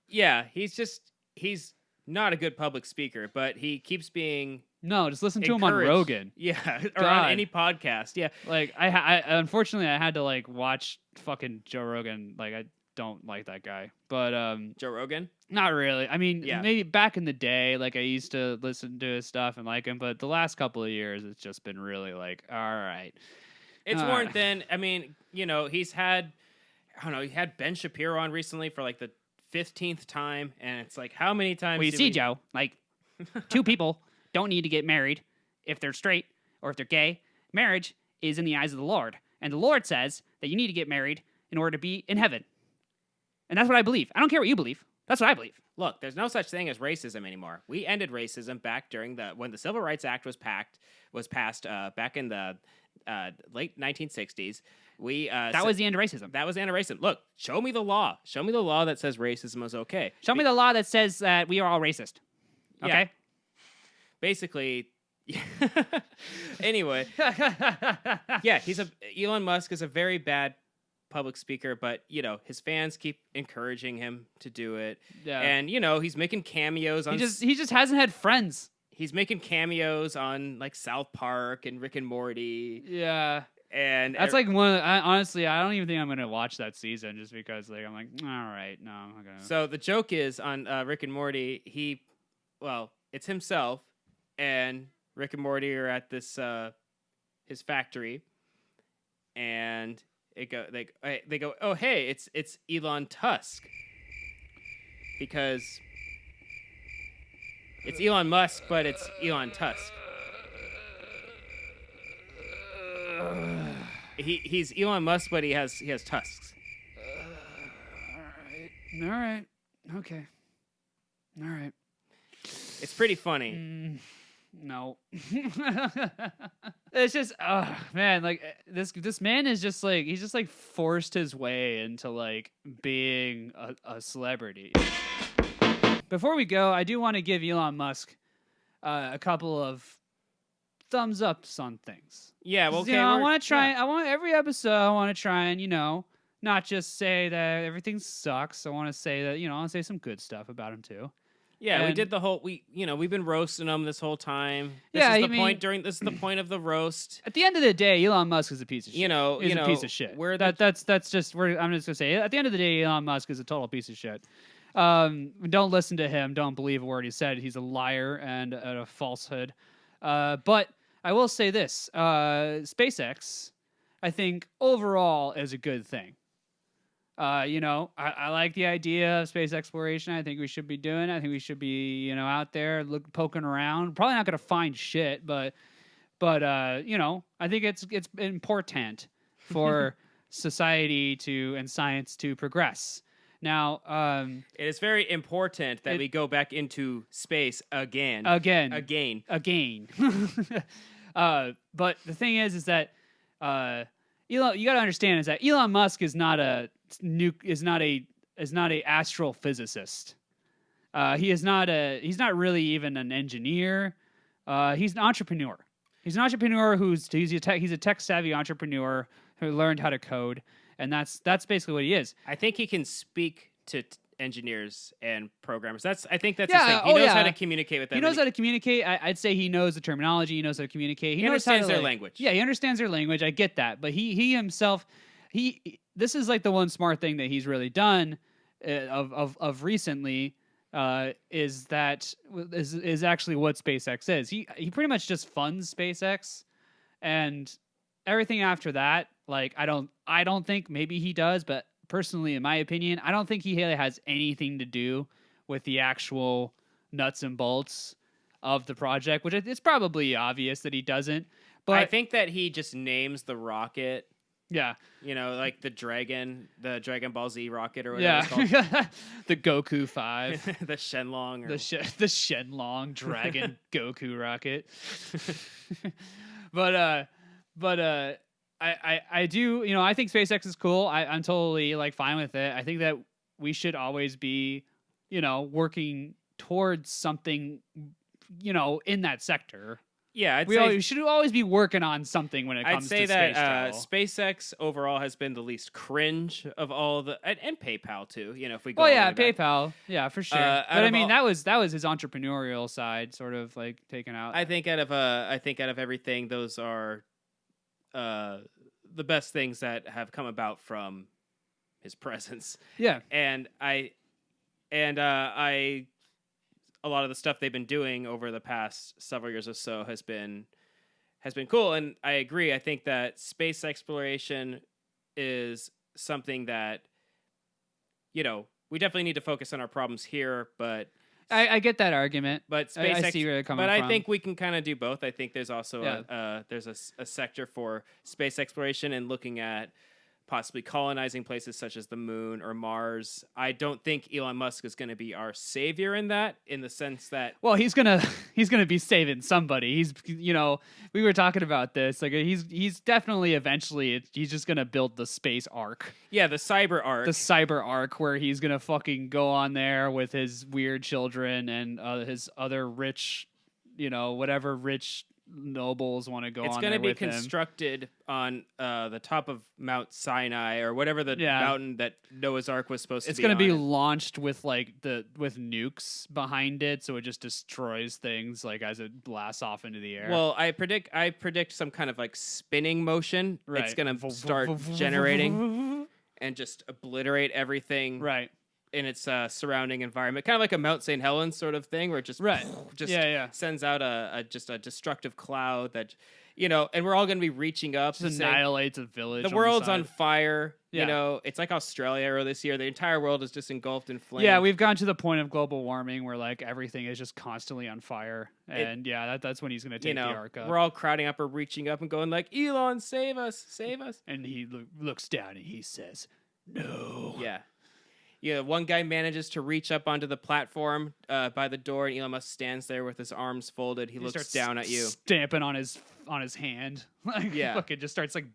yeah, he's not a good public speaker, but he keeps being. No, just listen to him on Rogan. Yeah, or on any podcast. Yeah, like I unfortunately I had to like watch fucking Joe Rogan. Like I don't like that guy, but Joe Rogan. Not really. I mean, maybe back in the day, like I used to listen to his stuff and like him, but the last couple of years, it's just been really like, all right. It's worn thin. I mean, he's had, he had Ben Shapiro on recently for like the 15th time, and it's like, how many times? Well, you see, Joe, like two people don't need to get married if they're straight or if they're gay. Marriage is in the eyes of the Lord. And the Lord says that you need to get married in order to be in heaven. And that's what I believe. I don't care what you believe. That's what I believe. Look, there's no such thing as racism anymore. We ended racism back during when the Civil Rights Act was passed back in the late 1960s. That was the end of racism. That was the end of racism. Look, show me the law. Show me the law that says racism is okay. Show me the law that says that we are all racist. Okay? Yeah. Basically, anyway. Yeah, Elon Musk is a very bad public speaker, but his fans keep encouraging him to do it. Yeah. And he's making cameos on he just hasn't had friends. He's making cameos on like South Park and Rick and Morty. Yeah. And that's like honestly, I don't even think I'm gonna watch that season just because I'm like, all right, no, I'm not gonna. So the joke is on Rick and Morty, it's himself and Rick and Morty are at this his factory, and they go, oh hey, it's Elon Tusk, because it's Elon Musk, but it's Elon Tusk. He's Elon Musk, but he has tusks. All right, okay, all right. It's pretty funny. No, it's just, man, like this man is just like he's just like forced his way into like being a celebrity. Before we go, I do want to give Elon Musk a couple of thumbs ups on things. Yeah, well, okay. I want to try. Yeah. I want every episode. I want to try and not just say that everything sucks. I want to say that I want to say some good stuff about him too. Yeah, and we did the whole. We've been roasting him this whole time. This is the point of the roast. At the end of the day, Elon Musk is a piece of shit. He's a piece of shit. I'm just gonna say. At the end of the day, Elon Musk is a total piece of shit. Don't listen to him. Don't believe a word he said. He's a liar and a falsehood. But I will say this: SpaceX, I think overall is a good thing. I like the idea of space exploration. I think we should be doing it. I think we should be, out there poking around. Probably not going to find shit, but I think it's important for society and science to progress. Now, it is very important that we go back into space again. But the thing is that Elon, you got to understand is that Elon Musk is not a astrophysicist. He's not really even an engineer. He's an entrepreneur. He's an entrepreneur he's a tech savvy entrepreneur who learned how to code, and that's basically what he is. I think he can speak to engineers and programmers. I think that's his thing. He knows how to communicate with them. He knows how to communicate. I'd say he knows the terminology. He knows how to communicate. He understands their language. Yeah, he understands their language. I get that, but he himself, this is like the one smart thing that he's really done of recently is actually what SpaceX is. He pretty much just funds SpaceX, and everything after that, like I don't think maybe he does, but personally, in my opinion, I don't think he has anything to do with the actual nuts and bolts of the project, which it's probably obvious that he doesn't. But I think that he just names the rocket. Yeah. Like the Dragon Ball Z rocket or whatever it's called. The Goku 5. The Shenlong. The Shenlong Dragon Goku rocket. But I do, I think SpaceX is cool. I'm totally fine with it. I think that we should always be, working towards something, in that sector. Yeah, we should always be working on something when it comes to space travel. I'd say that SpaceX overall has been the least cringe of all the, and PayPal too. If we go. Well, yeah, PayPal, yeah, for sure. But I mean, that was his entrepreneurial side, sort of taken out. I think out of everything, those are the best things that have come about from his presence. Yeah, and I a lot of the stuff they've been doing over the past several years or so has been cool, and I agree. I think that space exploration is something that we definitely need to focus on our problems here, but I get that argument. But I see where they're coming but from. I think we can kind of do both. I think there's also Yeah. there's a sector for space exploration and looking at possibly colonizing places such as the moon or Mars. I don't think Elon Musk is going to be our savior in that, in the sense that Well, he's gonna be saving somebody. He's we were talking about this. Like he's definitely eventually he's just gonna build the space arc, the cyber arc. the cyber arc, where he's gonna fucking go on there with his weird children and his other rich, whatever rich nobles want to go It's on going there to be with him. constructed on the top of Mount Sinai or whatever the Yeah. mountain that Noah's Ark was supposed It's to be gonna on. be launched with with nukes behind it, so it just destroys things like as it blasts off into the air. Well, I predict some kind of like spinning motion. Right. It's going to start generating and just obliterate everything right. in its surrounding environment, kind of like a Mount St. Helens sort of thing, where it just Right. just Yeah. sends out a destructive cloud that, and we're all going to be reaching up. Just and saying, annihilates a village. the world's on side. fire. Yeah. It's like Australia earlier this year. The entire world is just engulfed in flames. Yeah, we've gotten to the point of global warming where like everything is just constantly on fire, and that's when he's gonna take the arc up. We're all crowding up or reaching up and going like, Elon, save us, save us. And he looks down and he says, "No." Yeah. Yeah, one guy manages to reach up onto the platform by the door, and Elon Musk stands there with his arms folded. He looks starts down at you, stamping on his hand. Like, Yeah. fucking just starts and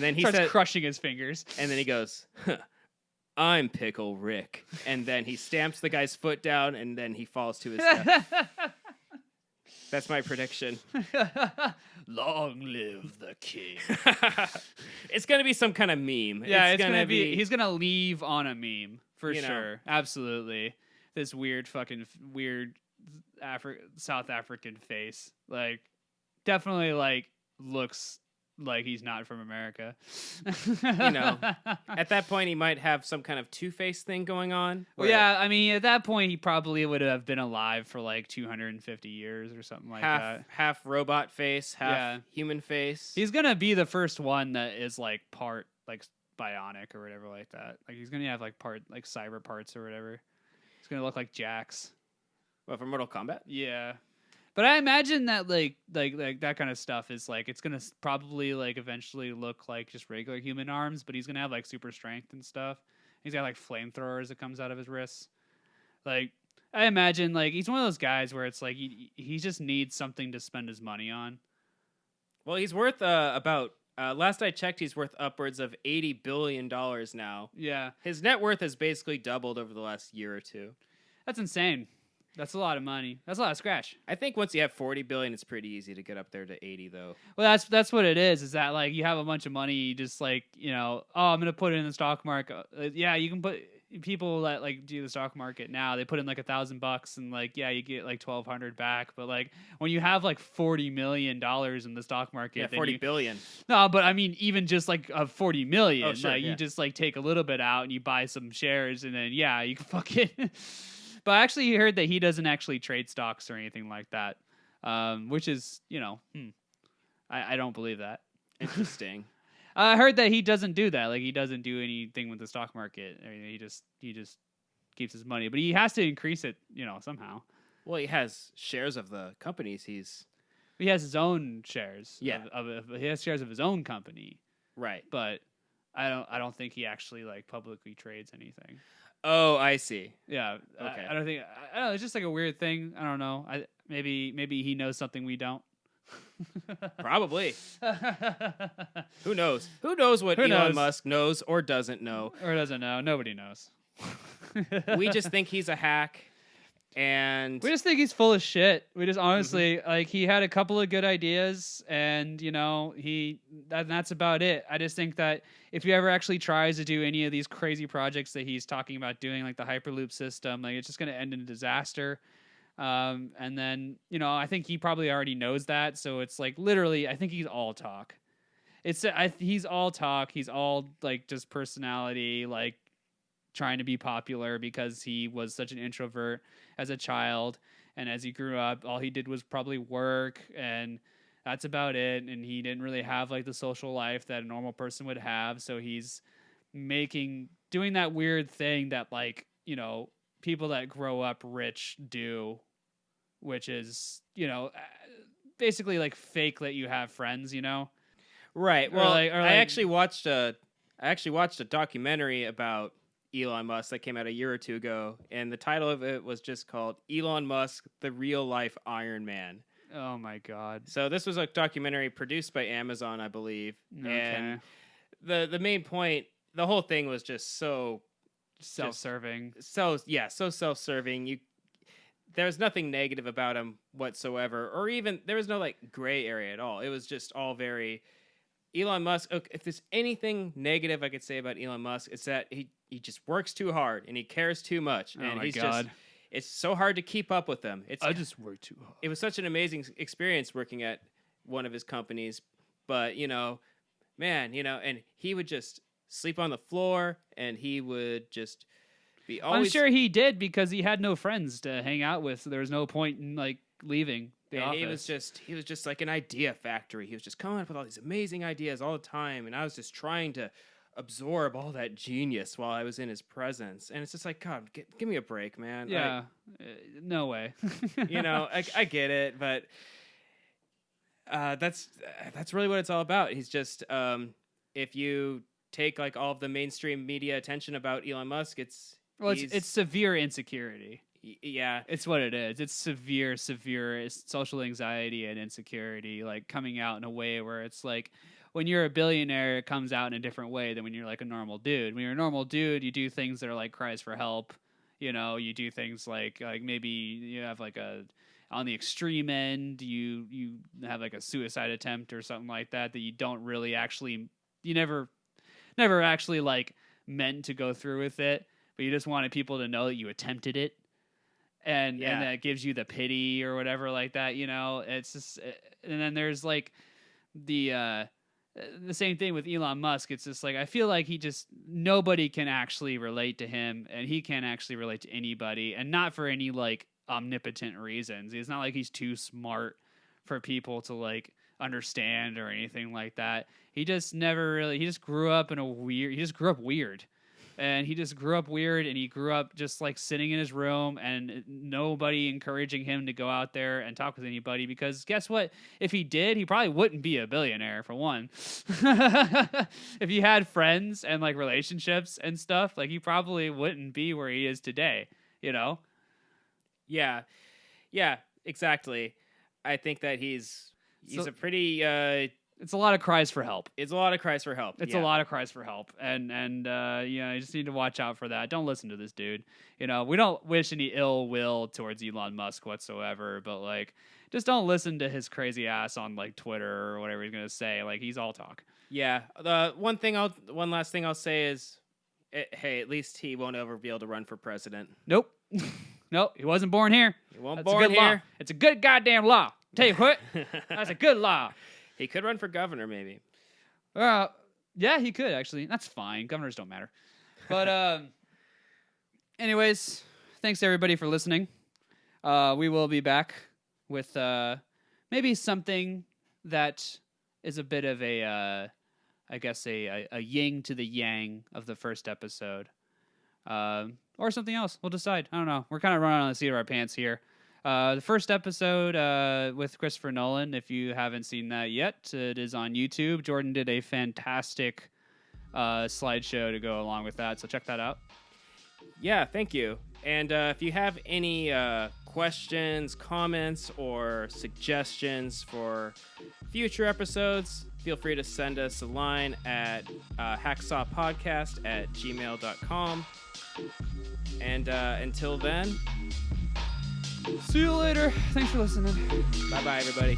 then he starts says, crushing his fingers. and then he goes, "Huh, I'm Pickle Rick," and then he stamps the guy's foot down, and then he falls to his death. That's my prediction. Long live the king. It's gonna be some kind of meme. Yeah, it's gonna be. He's gonna leave on a meme for You know. sure. Absolutely, this weird South African face, like definitely looks like he's not from America. At that point, he might have some kind of two-face thing going on. Well, yeah, I mean, at that point, he probably would have been alive for like 250 years or something like that. Half robot face, half Yeah. human face. He's gonna be the first one that is like part like bionic or whatever like that. Like he's gonna have like part like cyber parts or whatever. He's gonna look like Jax. Well, for Mortal Kombat. Yeah. But I imagine that like that kind of stuff is like it's gonna probably like eventually look like just regular human arms, but he's gonna have like super strength and stuff. He's got like flamethrowers that comes out of his wrists. Like I imagine like he's one of those guys where it's like he just needs something to spend his money on. Well, he's worth about. Last I checked, he's worth upwards of $80 billion now. Yeah, His net worth has basically doubled over the last year or two. that's insane. That's a lot of money. That's a lot of scratch. I think once you have 40 billion, it's pretty easy to get up there to 80, though. Well, that's what it is. Is that like you have a bunch of money, you just like I'm gonna put it in the stock market. Yeah, you can put people that like do the stock market now. They put in like $1,000 and like you get like 1,200 back. But like when you have like $40 million in the stock market, Yeah, then 40 billion. No, but I mean even just like 40 million. Oh, sure, like yeah. you just like take a little bit out and you buy some shares and then you can fucking. But I actually heard that he doesn't actually trade stocks or anything like that, which is, I don't believe that. Interesting. I heard that he doesn't do that. Like he doesn't do anything with the stock market. I mean, he just keeps his money, but he has to increase it, somehow. Well, he has shares of the companies he's... He has his own shares. Yeah. He has shares of his own company, Right. but I don't think he actually like publicly trades anything. Oh, I see. Yeah. Okay. I don't think. I don't know. It's just like a weird thing. I don't know. Maybe he knows something we don't. Probably. Who knows? Who knows what Who Elon knows? Musk knows or doesn't know? Or doesn't know. Nobody knows. We just think he's a hack, and We just think he's full of shit. We just honestly like he had a couple of good ideas, and that's about it. I just think that if he ever actually tries to do any of these crazy projects that he's talking about doing, like the Hyperloop system, like it's just going to end in a disaster. And then I think he probably already knows that. So it's like literally, I think he's all talk. He's all talk. He's all like just personality, like trying to be popular because he was such an introvert as a child, and as he grew up all he did was probably work, and that's about it. And he didn't really have like the social life that a normal person would have, so he's doing that weird thing that like people that grow up rich do, which is, basically like fake that you have friends, Right. Or Well, like- or I like- actually watched a documentary about Elon Musk that came out a year or two ago, and the title of it was just called Elon Musk, the Real Life Iron Man. Oh my God. So this was a documentary produced by Amazon, I believe. Okay. And the main point, the whole thing was just so Self-serving. so self-serving. There's nothing negative about him whatsoever, or even there was no like gray area at all. It was just all very Elon Musk. If there's anything negative I could say about Elon Musk, it's that he just works too hard and he cares too much, Oh and my he's God. just it's so hard to keep up with him. I just work too hard. It was such an amazing experience working at one of his companies, but man, and he would just sleep on the floor, and he would just be always. I'm sure he did because he had no friends to hang out with, so there was no point in like leaving the And office. he was just like an idea factory. He was just coming up with all these amazing ideas all the time, and I was just trying to absorb all that genius while I was in his presence. And it's just like, God, give me a break, man. Yeah, no way. I get it, but that's really what it's all about. He's just if you take like all of the mainstream media attention about Elon Musk, it's severe insecurity. Yeah, It's what it is. It's severe social anxiety and insecurity, like coming out in a way where it's like when you're a billionaire, it comes out in a different way than when you're like a normal dude. When you're a normal dude, you do things that are like cries for help. You do things like maybe you have like on the extreme end, you have like a suicide attempt or something like that you don't really actually, you never actually like meant to go through with it, but you just wanted people to know that you attempted it. And that gives you the pity or whatever like that, it's just, and then there's like the same thing with Elon Musk. It's just like, I feel like nobody can actually relate to him, and he can't actually relate to anybody, and not for any like omnipotent reasons. It's not like he's too smart for people to like understand or anything like that. He just grew up weird. And he just grew up weird, and he grew up just like sitting in his room and nobody encouraging him to go out there and talk with anybody, because guess what? If he did, he probably wouldn't be a billionaire, for one. If he had friends and like relationships and stuff, like he probably wouldn't be where he is today, Yeah, exactly. I think that he's a pretty it's a lot of cries for help. It's a lot of cries for help. It's a lot of cries for help. And you just need to watch out for that. Don't listen to this dude. We don't wish any ill will towards Elon Musk whatsoever, but like just don't listen to his crazy ass on like Twitter or whatever he's going to say. Like he's all talk. Yeah. One last thing I'll say is hey, at least he won't ever be able to run for president. Nope. Nope, he wasn't born here. He wasn't That's born a good here. Law. It's a good goddamn law. Tell you what, that's a good law. He could run for governor, maybe. Yeah, he could actually. That's fine. Governors don't matter. But anyways, thanks everybody for listening. We will be back with maybe something that is a bit of a yin to the yang of the first episode. Or something else. We'll decide. I don't know. We're kind of running on the seat of our pants here. The first episode with Christopher Nolan, if you haven't seen that yet, it is on YouTube. Jordan did a fantastic slideshow to go along with that, so check that out. Yeah, thank you. And if you have any questions, comments, or suggestions for future episodes, feel free to send us a line at hacksawpodcast@gmail.com. And until then, see you later. Thanks for listening. Bye-bye, everybody.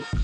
Bye.